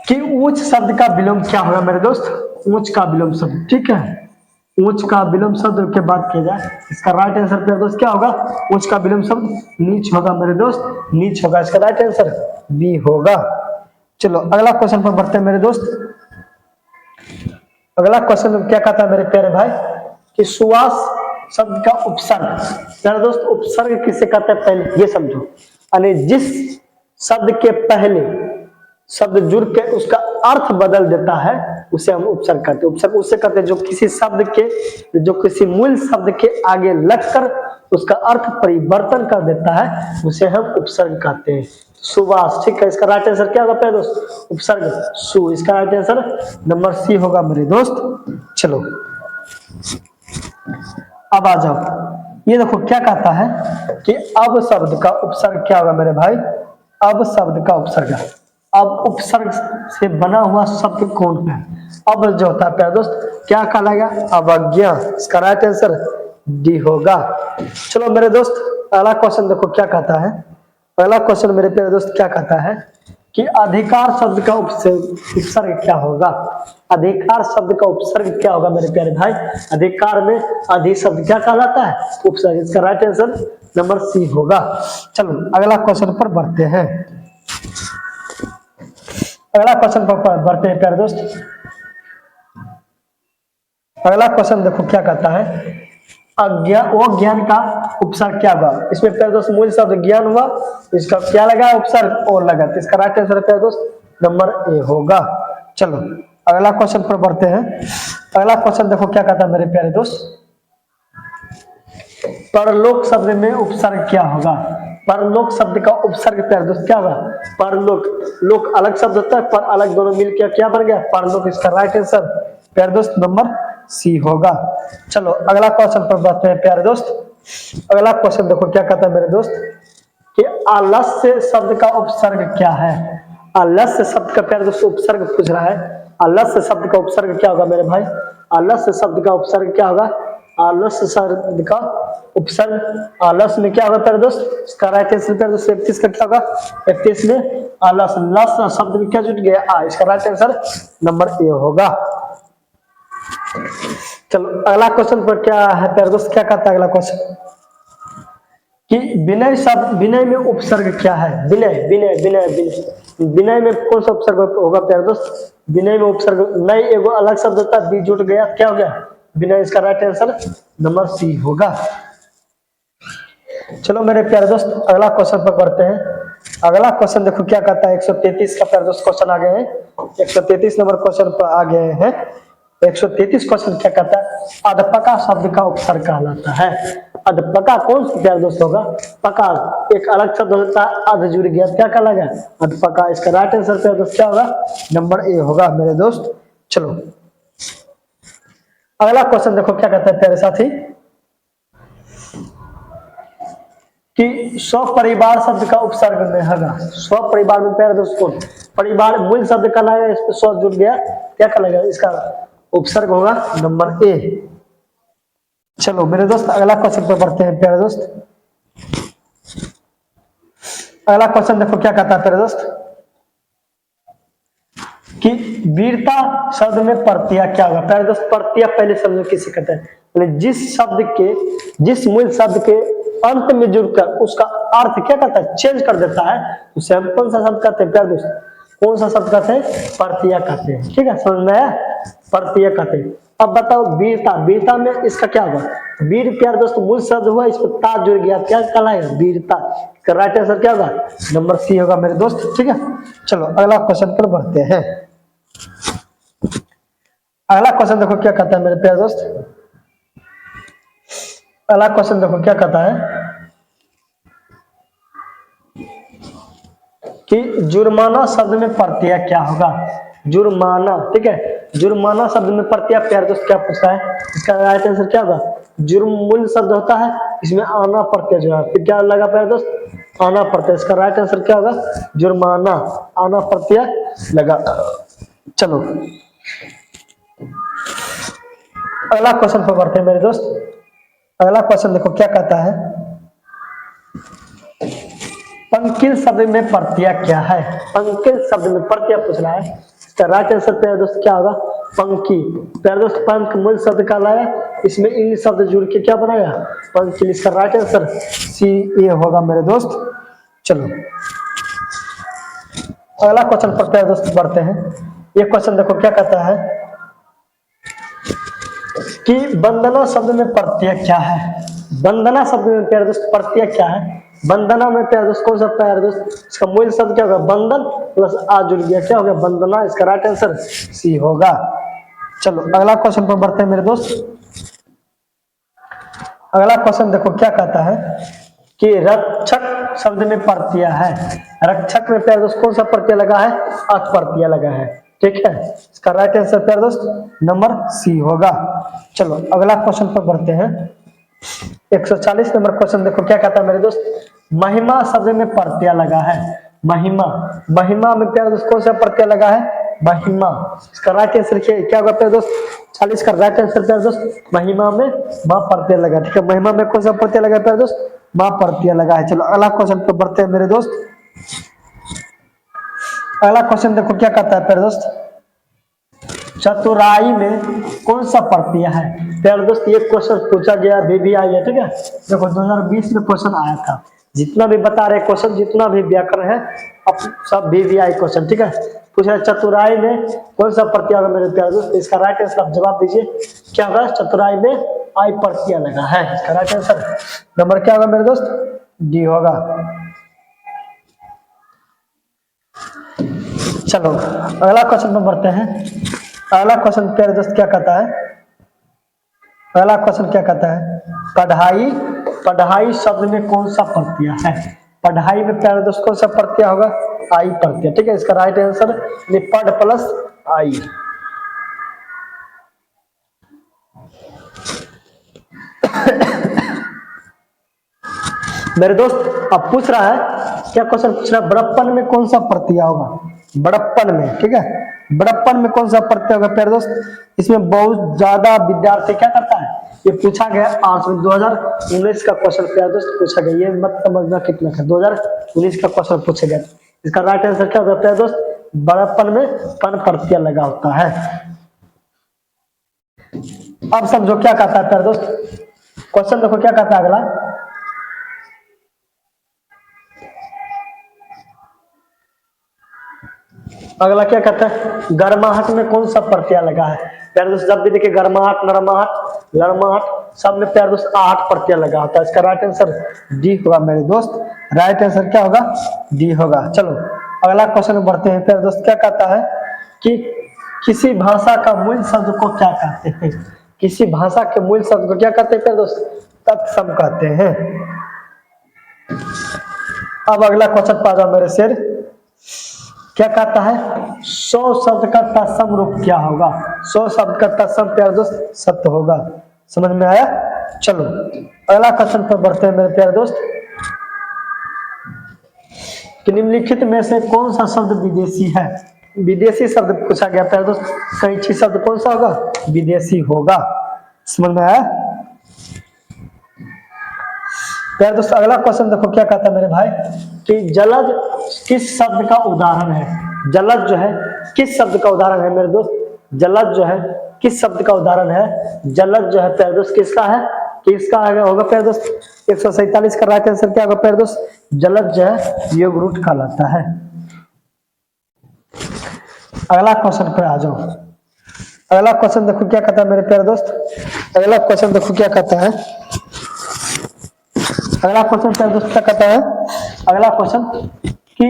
Speaker 1: कि ऊंच शब्द का विलोम क्या होगा मेरे दोस्त? ऊंच का विलोम शब्द। ठीक है, ऊंच का विलोम शब्द के बात किया जाए, इसका राइट आंसर मेरे दोस्त क्या होगा? ऊंच का विलोम शब्द नीच होगा मेरे दोस्त, नीच होगा। इसका राइट आंसर बी होगा। चलो अगला क्वेश्चन पर बढ़ते हैं मेरे दोस्त। अगला क्वेश्चन क्या कहता है मेरे प्यारे भाई कि सुवास शब्द का उपसर्ग। मेरे दोस्त उपसर्ग किसे कहते हैं पहले ये समझो। यानी जिस शब्द के पहले शब्द जुड़ के उसका अर्थ बदल देता है उसे हम उपसर्ग कहते हैं। उपसर्ग उसे कहते हैं जो किसी शब्द के, जो किसी मूल शब्द के आगे लगकर उसका अर्थ परिवर्तन कर देता है, उसे हम उपसर्ग कहते हैं। सुवास। ठीक है, इसका राइट आंसर क्या होगा प्यारे दोस्त? उपसर्ग सु। इसका राइट आंसर नंबर सी होगा मेरे दोस्त। चलो अब आ जाओ। ये देखो क्या कहता है कि अब शब्द का उपसर्ग क्या होगा मेरे भाई? अब शब्द का उपसर्ग। अब उपसर्ग से बना हुआ शब्द कौन है? अब जो होता है प्यारे दोस्त क्या कहलाएगा? अवज्ञा। इसका राइट आंसर डी होगा। चलो मेरे दोस्त अगला क्वेश्चन देखो क्या कहता है। अगला क्वेश्चन मेरे प्यारे दोस्त क्या कहता है कि अधिकार शब्द का उपसर्ग क्या होगा? अधिकार शब्द का उपसर्ग क्या होगा मेरे प्यारे भाई? अधिकार में अधि शब्द क्या कहलाता है? उपसर्ग। इसका राइट आंसर नंबर सी होगा। चलो अगला क्वेश्चन पर बढ़ते हैं। अगला क्वेश्चन पर बढ़ते हैं प्यारे दोस्त। अगला क्वेश्चन देखो क्या कहता है ज्ञान का उपसर्ग क्या होगा? इसमें प्यारे दोस्त मूल शब्द ज्ञान हुआ, इसका क्या लगा? उपसर्ग और लगा। इसका राइट आंसर प्यारे दोस्त नंबर ए होगा। चलो अगला क्वेश्चन पर बढ़ते हैं। अगला क्वेश्चन देखो क्या कहता है मेरे प्यारे दोस्त। परलोक शब्द में उपसर्ग क्या होगा? परलोक शब्द का उपसर्ग प्यारे दोस्त क्या होगा? परलोक। लोक अलग शब्द होता है, पर अलग दोनों मिलकर क्या बन गया? परलोक। इसका राइट आंसर प्यारे दोस्त नंबर सी होगा। चलो अगला क्वेश्चन पर बढ़ते हैं प्यारे दोस्त। अगला क्वेश्चन देखो क्या कहता है मेरे दोस्त कि आलस्य शब्द का उपसर्ग क्या है? आलस्य शब्द का प्यारे दोस्त उपसर्ग पूछ रहा है। आलस्य शब्द का उपसर्ग क्या होगा मेरे भाई? आलस्य शब्द का उपसर्ग क्या होगा? आलस्य शब्द का उपसर्ग आलस में क्या होगा प्यारे दोस्त? इसका राइट आंसर प्यारे दोस्त 31 का क्या होगा? 31 में आलस, लस शब्द में क्या जुट गया? आ। इसका राइट आंसर नंबर ए होगा। चलो अगला क्वेश्चन पर क्या है प्यारे दोस्त, क्या कहता है अगला क्वेश्चन कि विनय शब्द, विनय में उपसर्ग क्या है? विनय विनय विनय विनय विनय में कौन सा उपसर्ग होगा प्यारे दोस्त? विनय में उपसर्ग नई एगो अलग शब्द होता है, बी जुट गया, क्या हो गया? विनय। इसका राइट आंसर नंबर सी होगा। चलो मेरे प्यारे दोस्त अगला क्वेश्चन पर बढ़ते हैं। अगला क्वेश्चन देखो क्या कहता है, 133 का प्यारे दोस्त क्वेश्चन आ गए हैं। 133 नंबर क्वेश्चन पर आ गए हैं। 133 क्वेश्चन क्या कहता है? अधपका शब्द का उपसर्ग कहलाता है। अधपका कौन सा प्यारे दोस्त होगा? पका एक अलग शब्द होता है, अध जुड़ गया, क्या कहलाएगा? अधपका। इसका राइट आंसर प्यारे दोस्त क्या होगा? नंबर ए होगा मेरे दोस्त। चलो अगला क्वेश्चन देखो क्या कहता है प्यारे साथी कि स्वपरिवार शब्द का उपसर्ग में होगा। स्वपरिवार में प्यारे दोस्त कौन? परिवार मूल शब्द का लाएगा, इस पर स्व जुड़ गया, क्या कहलाएगा? इसका उपसर्ग होगा नंबर ए। चलो मेरे दोस्त अगला क्वेश्चन पर बढ़ते हैं प्यारे दोस्त। अगला क्वेश्चन देखो क्या कहता है प्यारे दोस्त कि वीरता शब्द में प्रत्यय क्या होगा? प्यारे दोस्त प्रत्यय पहले शब्द में किसे कहते हैं? जिस शब्द के, जिस मूल शब्द के अंत में जुड़कर उसका अर्थ क्या करता है? चेंज कर देता है, उसे हम कौन सा शब्द कहते हैं प्यारे दोस्त? कौन सा शब्द कहते हैं? प्रत्यय कहते हैं। ठीक है, समझ में आया? प्रत्यय कहते हैं। अब बताओ वीरता, वीरता में इसका क्या होगा? वीर प्यारे दोस्त मूल शब्द हुआ, इस पर ता जुड़ गया, क्या कहलाएगा? वीरता। राइट आंसर क्या होगा? नंबर सी होगा मेरे दोस्त। ठीक है, चलो अगला क्वेश्चन पर बढ़ते हैं। अगला क्वेश्चन देखो क्या कहता है मेरे प्यारे दोस्त। अगला क्वेश्चन देखो क्या कहता है कि जुर्माना शब्द में प्रत्यय क्या होगा? जुर्माना, ठीक है, जुर्माना शब्द में प्रत्यय प्यारे दोस्त क्या पूछता है? इसका राइट आंसर क्या होगा? जुर्म मूल शब्द होता है, इसमें आना प्रत्यय जो है, फिर क्या लगा प्यारे दोस्त? आना प्रत्यय। इसका राइट आंसर क्या होगा? जुर्माना, आना प्रत्यय लगा। चलो अगला क्वेश्चन पर बढ़ते हैं मेरे दोस्त। अगला क्वेश्चन देखो क्या कहता है, पंकिल शब्द में प्रत्यय क्या है? पंकिल शब्द में प्रत्यय पूछ रहा है, इसका राइट आंसर प्यारे दोस्त क्या होगा? पंकी। प्यारे दोस्त पंख मूल शब्द का लाया, इसमें इन शब्द जुड़ के क्या बनाया? पंकिल। इसका राइट आंसर सी ए होगा मेरे दोस्त। चलो अगला क्वेश्चन पर प्यारे दोस्त बढ़ते हैं। ये क्वेश्चन देखो क्या कहता है कि वंदना शब्द में प्रत्यय क्या है? वंदना शब्द में प्यारे दोस्त प्रत्यय क्या है? वंदना में प्यारे दोस्त कौन सा प्यारे दोस्त? इसका मूल शब्द क्या होगा? बंधन प्लस आ जुड़ गया, क्या हो गया? वंदना। इसका राइट आंसर सी होगा। चलो अगला क्वेश्चन पर बढ़ते हैं मेरे दोस्त। अगला क्वेश्चन देखो क्या कहता है कि रक्षक शब्द में प्रत्यय है। रक्षक में प्यारे दोस्त कौन सा प्रत्यय लगा है? अक प्रत्यय लगा है। ठीक है, इसका राइट आंसर प्यारे दोस्त नंबर सी होगा। चलो अगला क्वेश्चन पर बढ़ते हैं। 140 नंबर क्वेश्चन देखो क्या कहता है मेरे दोस्त, महिमा शब्द में प्रत्यय लगा है। महिमा, महिमा में प्यारे दोस्त कौन सा प्रत्यय लगा है? महिमा। इसका राइट आंसर क्या होगा प्यारे दोस्त? 40 का राइट आंसर प्यारे दोस्त महिमा में मां प्रत्यय लगा। ठीक है, महिमा में कौन सा प्रत्यय लगा प्यारे दोस्त? मां प्रत्यय लगा है। चलो अगला क्वेश्चन पर बढ़ते हैं मेरे दोस्त। अगला क्वेश्चन देखो क्या कहता है प्यारे दोस्त, चतुराई में कौन सा प्रत्यय है? प्यारे दोस्त ये क्वेश्चन पूछा गया, भी आई है। ठीक है, देखो 2020 में क्वेश्चन आया था। जितना भी बता रहे क्वेश्चन, जितना भी व्याकरण है, अब सब भी आई क्वेश्चन। ठीक है, पूछा चतुराई में कौन सा प्रत्यय होगा मेरे प्यारे दोस्त? इसका राइट आंसर आप जवाब दीजिए, क्या होगा? चतुराई में आई प्रत्यय लगा है। इसका राइट आंसर नंबर क्या होगा मेरे दोस्त? डी होगा। चलो अगला क्वेश्चन पर बढ़ते हैं। अगला क्वेश्चन प्यारे दोस्त क्या कहता है? अगला क्वेश्चन क्या कहता है, पढ़ाई, पढ़ाई शब्द में कौन सा प्रत्यय है? पढ़ाई में प्यारे दोस्त कौन सा प्रत्यय होगा? आई प्रत्यय। ठीक है, इसका राइट आंसर पढ़ प्लस आई। मेरे दोस्त अब पूछ रहा है, क्या क्वेश्चन पूछ रहा है, बड़प्पन में कौन सा प्रत्यय होगा? बड़प्पन में। ठीक है, बड़प्पन में कौन सा प्रत्यय होगा प्यारे दोस्त? इसमें बहुत ज्यादा विद्यार्थी क्या करता है, ये पूछा गया आर्ट्स में 2019 का क्वेश्चन प्यारे दोस्त पूछा गया, ये मत समझना कितना का 2019 का क्वेश्चन पूछा गया। इसका राइट आंसर क्या होगा प्यारे दोस्त? बड़प्पन में पन प्रत्यय लगा होता है। अब समझो क्या कहता है प्यारे दोस्त, क्वेश्चन देखो क्या कहता है अगला, अगला क्या कहता है, गर्माहट में कौन सा प्रत्यय लगा है प्यारे दोस्त? जब भी देखिए गर्माहट, नरमाहट, लड़माहट सब में प्यारे दोस्त आहट प्रत्यय लगा होता है। इसका राइट आंसर डी होगा मेरे दोस्त, राइट आंसर क्या होगा? डी होगा। चलो अगला क्वेश्चन में बढ़ते हैं प्यारे दोस्त। क्या कहता है कि किसी भाषा का मूल शब्द को क्या कहते हैं? किसी भाषा के मूल शब्द को क्या कहते हैं प्यारे दोस्त? तत्सम कहते हैं। अब अगला क्वेश्चन पा जाओ मेरे शेर, क्या कहता है 100 शब्द का तत्सम रूप क्या होगा? 100 शब्द का तत्सम प्यारे दोस्त सत्य होगा। समझ में आया? चलो अगला क्वेश्चन पर बढ़ते हैं मेरे प्यारे दोस्त कि निम्नलिखित में से कौन सा शब्द विदेशी है? विदेशी शब्द पूछा गया प्यारे दोस्त, कैंची शब्द कौन सा होगा? विदेशी होगा। समझ में आया प्यारे दोस्त? अगला क्वेश्चन देखो क्या कहता है मेरे भाई कि जलज किस शब्द का उदाहरण है? जलज जो है किस शब्द का उदाहरण है मेरे दोस्त? जलज जो है किस शब्द का उदाहरण है? जलज जो है प्यारे दोस्त किसका है? किसका होगा प्यारे दोस्त? 147 का राइट आंसर क्या होगा प्यारे दोस्त? जलज जो है योग रूट कहलाता है। अगला क्वेश्चन पर आ जाओ। अगला क्वेश्चन देखो क्या कहता है मेरे प्यारे दोस्त, अगला क्वेश्चन देखो क्या कहता है, अगला क्वेश्चन प्यारे दोस्त क्या कहता है, अगला क्वेश्चन कि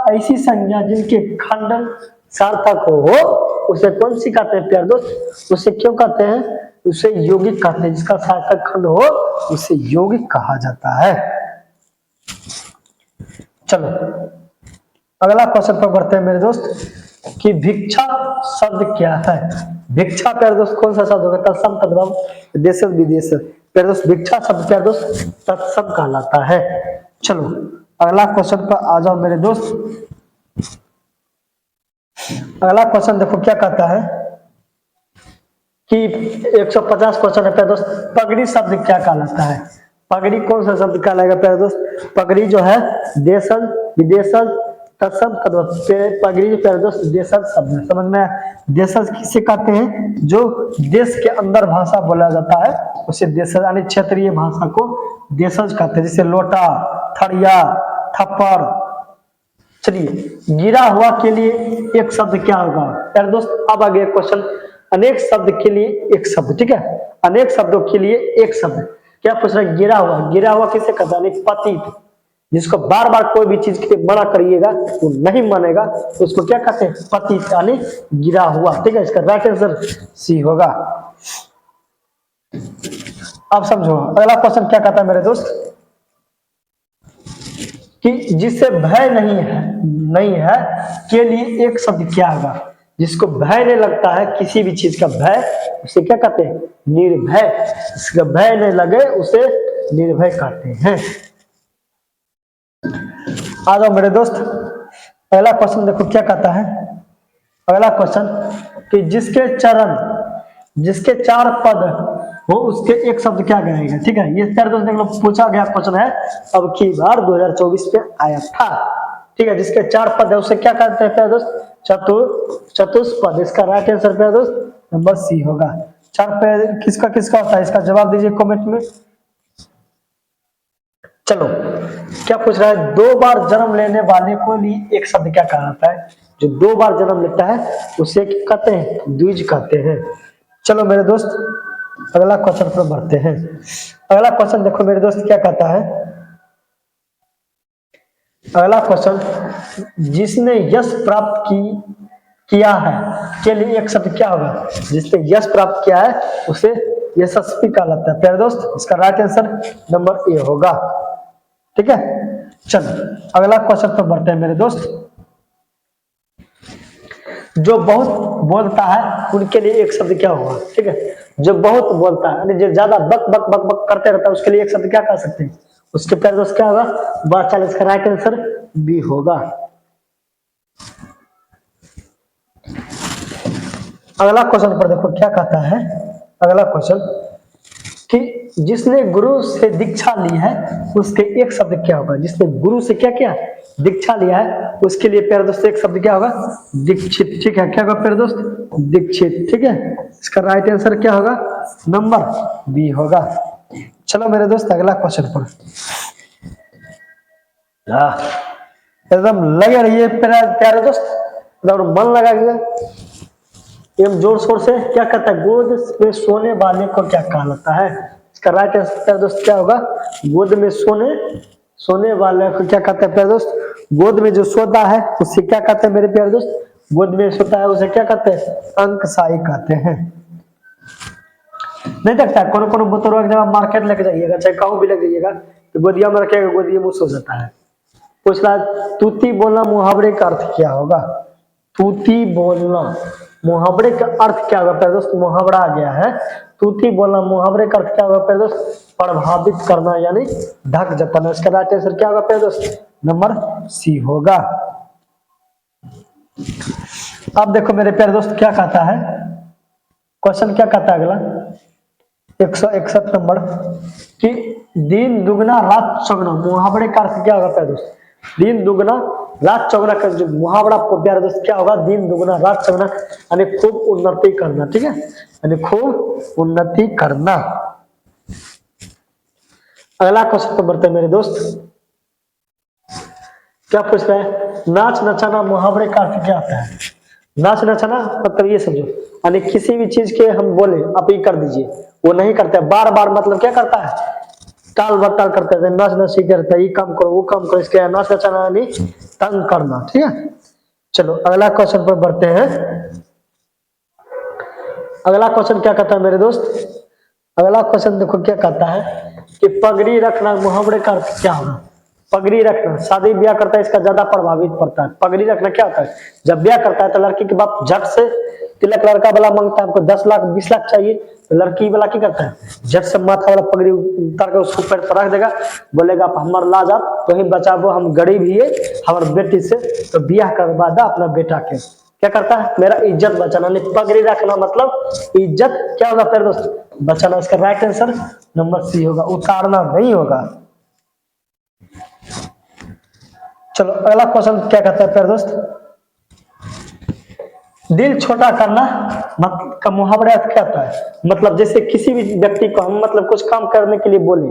Speaker 1: ऐसी संज्ञा जिनके खंडन सार्थक हो उसे कौन सी कहते हैं प्यारे दोस्त? उसे क्यों कहते हैं? उसे यौगिक कहते हैं। जिसका सार्थक खंड हो उसे यौगिक कहा जाता है। चलो अगला क्वेश्चन पर बढ़ते हैं मेरे दोस्त कि भिक्षा शब्द क्या है? भिक्षा प्यारे दोस्त कौन सा शब्द होगा? तत्सम, तद्भव, देश, विदेश प्यारे दोस्त भिक्षा शब्द प्यारे दोस्त तत्सम कहलाता है। चलो अगला क्वेश्चन पर आ जाओ मेरे दोस्त। अगला क्वेश्चन देखो क्या कहता है कि 150 क्वेश्चन है प्यारे दोस्त, पगड़ी शब्द क्या कहलाता है? पगड़ी कौन सा शब्द कहलाएगा प्यारे दोस्त? पगड़ी जो है देशज, विदेशज, तत्सम, तद्भव। पगड़ी प्यारे दोस्त देशज शब्द है। समझ में? देशज किसे कहते हैं? जो देश के अंदर भाषा बोला जाता है उसे देशज यानी क्षेत्रीय भाषा को देशज कहते हैं। जैसे लोटा, थड़िया, थप्पड़। चलिए गिरा हुआ के लिए एक शब्द क्या होगा प्यारे दोस्त? अब आगे क्वेश्चन, अनेक शब्द के लिए एक शब्द, ठीक है, अनेक शब्दों के लिए एक शब्द। क्या पूछ रहा है? गिरा हुआ। गिरा हुआ किसे कहता है? पतित, जिसको बार बार कोई भी चीज के मना करिएगा वो नहीं मानेगा तो उसको क्या कहते हैं? पतित यानी गिरा हुआ। ठीक है, इसका राइट आंसर सी होगा। अब समझो अगला क्वेश्चन क्या कहता है मेरे दोस्त कि जिससे भय नहीं है के लिए एक शब्द क्या होगा? जिसको भय नहीं लगता है किसी भी चीज का भय, उसे क्या कहते हैं? निर्भय। जिसका भय नहीं लगे उसे निर्भय कहते हैं। आ जाओ मेरे दोस्त अगला क्वेश्चन देखो क्या कहता है। अगला क्वेश्चन कि जिसके 4 पद हो उसके एक शब्द क्या कहेगा? ठीक है, ये प्यारे दोस्त देख लो पूछा गया क्वेश्चन है, अब की बार 2024 पे आया था। ठीक है, जिसके 4 पद है उसे क्या कहते हैं प्यारे दोस्त? चतुष्पद। इसका राइट आंसर प्यारे दोस्त नंबर सी होगा। 4 पद किसका किसका होता है? इसका जवाब दीजिए कमेंट में। चलो क्या पूछ रहा है? 2 बार जन्म लेने वाले को लिए एक शब्द क्या कहा जाता है? जो 2 बार जन्म लेता है उसे क्या कहते हैं? द्विज कहते हैं। चलो मेरे दोस्त अगला क्वेश्चन पर बढ़ते हैं। अगला क्वेश्चन देखो मेरे दोस्त क्या कहता है। अगला क्वेश्चन, जिसने यश प्राप्त किया है के लिए एक शब्द क्या होगा? जिसने यश प्राप्त किया है उसे यशस्वी कहलाता है। प्यारे दोस्त इसका राइट आंसर नंबर ए होगा। ठीक है, चलो अगला क्वेश्चन पर बढ़ते हैं मेरे दोस्त। जो बहुत बोलता है उनके लिए एक शब्द क्या होगा? ठीक है, जो बहुत बोलता है यानी जो ज्यादा बक बक बक बक करते रहता है उसके लिए एक शब्द क्या कह सकते हैं? उसके प्यारे दोस्त क्या होगा? वाचाल। इसका राइट आंसर बी होगा। अगला क्वेश्चन पर देखो क्या कहता है। अगला क्वेश्चन कि जिसने गुरु से दीक्षा ली है उसके एक शब्द क्या होगा। जिसने गुरु से क्या किया, दीक्षा लिया है, उसके लिए प्यारे दोस्त एक शब्द क्या होगा, दीक्षित। ठीक है, क्या होगा प्यारे दोस्त, दीक्षित। ठीक है, इसका राइट आंसर क्या होगा, नंबर बी होगा। चलो मेरे दोस्त अगला क्वेश्चन पर एकदम लगे रहिए प्यारे दोस्त, एकदम मन लगा के एकदम जोर शोर से। क्या कहता है, गोद में सोने वाले को क्या कहा जाता है। इसका राइट आंसर दोस्त क्या होगा, गोद में सोने वाले को क्या कहते हैं प्यारे दोस्त, गोद में जो सोता है उसे क्या कहते हैं मेरे प्यारे दोस्त, गोद में सोता है उसे क्या कहते हैं, अंकशाई कहते हैं। नहीं देखता कौन कौन बुतरवा जब मार्केट लेके जाइएगा चाहे कहूँ भी लेके जाइएगा तो गोदिया में रखेगा, गोदिया में सो जाता है। पूछ रहा तूती बोलना मुहावरे का अर्थ क्या होगा। तूती बोलना मुहावरे का अर्थ क्या होगा प्यारे दोस्त, मुहावरा आ गया है। तूती बोलना मुहावरे का अर्थ क्या होगा प्यारे दोस्त, प्रभावित करना यानी ढक जताना। इसका राइट आंसर क्या होगा प्यारे दोस्त, नंबर सी होगा। अब देखो मेरे प्यारे दोस्त क्या कहता है, क्वेश्चन क्या कहता है अगला 161 नंबर कि दिन दुगना रात चौगुना मुहावरे का अर्थ क्या होगा प्यारे दोस्त। दिन दुगना रात चौगुना का जो मुहावरा प्यारे दोस्त क्या होगा, दिन दुगना रात चौगुना यानी खूब उन्नति करना। ठीक है, यानी खूब उन्नति करना। अगला क्वेश्चन पर बढ़ते हैं मेरे दोस्त। क्या पूछ रहा है, नाच नचाना मुहावरे का अर्थ क्या होता है। नाच नचाना मतलब ये समझो यानी किसी भी चीज के हम बोले आप ये कर दीजिए, वो नहीं करता है, बार बार मतलब क्या करता है, टाल बटाल करते हैं, नाच नची करता है, ये काम करो वो काम करो। इसके नाच नचाना यानी तंग करना। ठीक है, चलो अगला क्वेश्चन पर बढ़ते हैं। अगला क्वेश्चन क्या कहता है मेरे दोस्त, अगला क्वेश्चन देखो क्या कहता है कि पगड़ी रखना मुहावरे का अर्थ क्या होगा। पगड़ी रखना शादी ब्याह करता है इसका ज्यादा प्रभावित पड़ता है। पगड़ी रखना क्या होता है, जब ब्याह करता है तो लड़की के बाप झट से तिलक लड़का वाला मांगता है, हमको 10 लाख 20 लाख चाहिए, तो लड़की वाला क्या करता है, झट से माथा वाला पगड़ी उतार कर उसको पैर पर रख देगा, बोलेगा आप हमारे ला जा तो ही बचाबो, हम गरीब ही है हमारे बेटी से, तो ब्याह करवा दा अपना बेटा के। क्या करता है, मेरा इज्जत बचाना। नहीं, पगड़ी रखना मतलब इज्जत क्या होगा प्यारे दोस्त, बचाना। इसका राइट आंसर नंबर सी होगा, उतारना नहीं होगा। चलो अगला क्वेश्चन क्या कहता है प्यारे दोस्त, दिल छोटा करना मतलब का मुहावरा क्या होता है। मतलब जैसे किसी भी व्यक्ति को हम मतलब कुछ काम करने के लिए बोले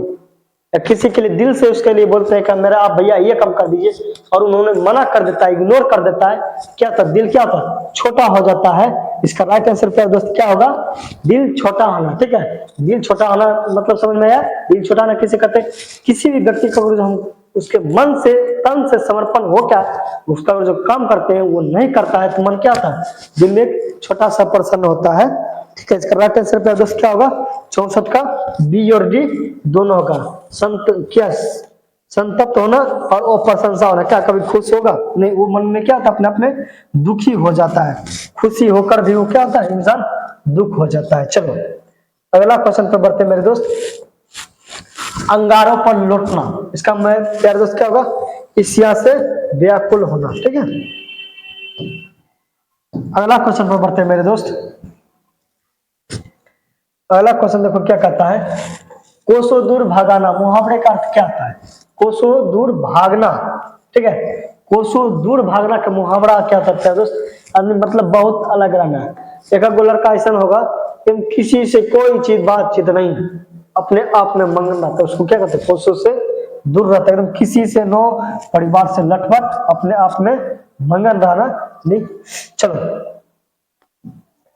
Speaker 1: या किसी के लिए दिल से उसके लिए बोलते हैं कि मेरा आप भैया ये काम कर दीजिए और उन्होंने मना कर देता है, इग्नोर कर देता है, क्या होता है, दिल क्या होता है, छोटा हो जाता है। इसका राइट आंसर प्यारे दोस्त क्या होगा, दिल छोटा होना। ठीक है, दिल छोटा होना मतलब समझ में आया, दिल छोटा होना किसे कहते हैं, किसी भी व्यक्ति को हम उसके मन से तन से समर्पण हो क्या उसका जो काम करते हैं वो नहीं करता है तो मन क्या होता है, दिल में एक छोटा सा प्रसन्न होता है। ठीक है, इसका राइट आंसर पे दोस्त क्या होगा, 64 का बी और डी दोनों होगा। संत क्या संतप्त होना और अप्रशंसा होना, क्या कभी खुश होगा नहीं, वो मन में क्या होता है अपने आप में दुखी हो जाता है। खुशी होकर भी वो क्या होता है, इंसान दुख हो जाता है। चलो अगला क्वेश्चन पे बढ़ते मेरे दोस्त। अंगारों पर लौटना, इसका मैं प्यारे दोस्त क्या होगा, ईर्ष्या से व्याकुल होना। ठीक है, अगला क्वेश्चन पर बढ़ते हैं मेरे दोस्त। अगला क्वेश्चन देखो क्या कहता है, कोसों दूर भागाना मुहावरे का अर्थ क्या होता है। कोसों दूर भागना, ठीक है, कोसों दूर भागना का मुहावरा क्या होता है दोस्त, मतलब बहुत अलग रहना। एक लड़का ऐसा होगा कि किसी से कोई चीज बातचीत नहीं, अपने आप में मंगना, तो उसको क्या कहते हैं, कोसों से दूर रहता है, एकदम किसी से नो, परिवार से लटपट, अपने आप में मंगन रहना नहीं। चलो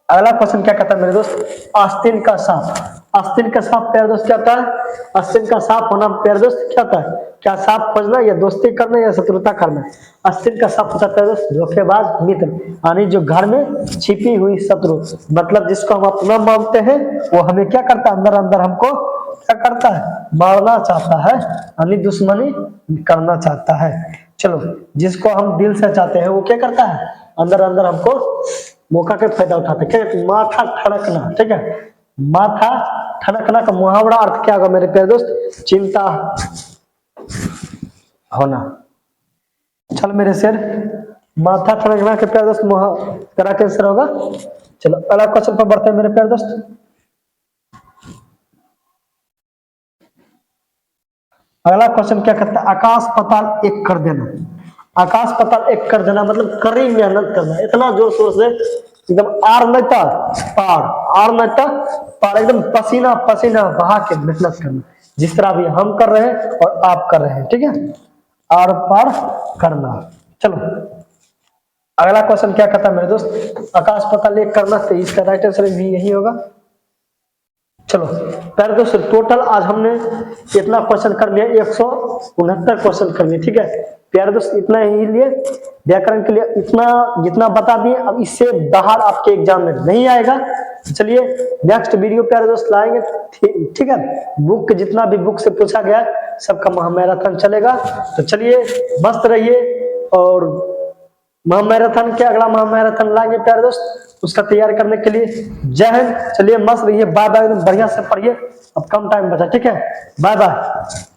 Speaker 1: अगला क्वेश्चन क्या कहता है मेरे दोस्त, आस्तीन का सांप। आस्तीन का सांप प्यारे दोस्त क्या होता है, आस्तीन का सांप होना प्यारे दोस्त क्या होता है, क्या सांप खोजना या दोस्ती करना या शत्रुता करना। आस्तीन का सांप होता है प्यारे दोस्त धोखेबाज मित्र, यानी जो घर में छिपी हुई शत्रु, मतलब जिसको हम अपना मानते हैं वो हमें क्या करता है, अंदर अंदर हमको क्या करता है, मारना चाहता है, यानी दुश्मनी करना चाहता है। चलो जिसको हम दिल से चाहते हैं वो क्या करता है, अंदर अंदर हमको मौका के फायदा उठाते हैं। क्या, माथा ठनकना। ठीक है, माथा ठनकना का मुहावरा अर्थ क्या होगा मेरे प्यारे दोस्त, चिंता होना। चल मेरे शेर माथा ठनकना के प्यारे दोस्त करा कैंसर होगा। चलो अगला क्वेश्चन पर बढ़ते हैं मेरे प्यारे दोस्त। अगला क्वेश्चन क्या कहता है, आकाश पाताल एक कर देना। आकाश पाताल एक कर देना मतलब कड़ी मेहनत करना, इतना जोर शोर से एकदम आर नता पार, आर नता पार, एकदम पसीना पसीना बहा के मेहनत करना, जिस तरह भी हम कर रहे हैं और आप कर रहे हैं, ठीक है, आर पार करना। चलो अगला क्वेश्चन क्या कहता है मेरे दोस्त, आकाश पाताल एक करना, तो इसका राइट आंसर भी यही होगा। चलो प्यारे दोस्तों टोटल आज हमने इतना क्वेश्चन कर लिया, 169 क्वेश्चन कर लिए, ठीक है प्यारे दोस्त, इतना ही लिए व्याकरण के लिए, इतना जितना बता दिए, अब इससे बाहर आपके एग्जाम में नहीं आएगा। चलिए नेक्स्ट वीडियो प्यारे दोस्त लाएंगे, ठीक है, बुक जितना भी बुक से पूछा गया सबका महामैराथन चलेगा। तो चलिए मस्त रहिए, और महामैराथन के अगला महामैराथन लाएंगे प्यारे दोस्त, उसका तैयार करने के लिए जय हिंद। चलिए मस्त रहिए, बाय बाय, बढ़िया से पढ़िए, अब कम टाइम बचा, ठीक है, बाय बाय।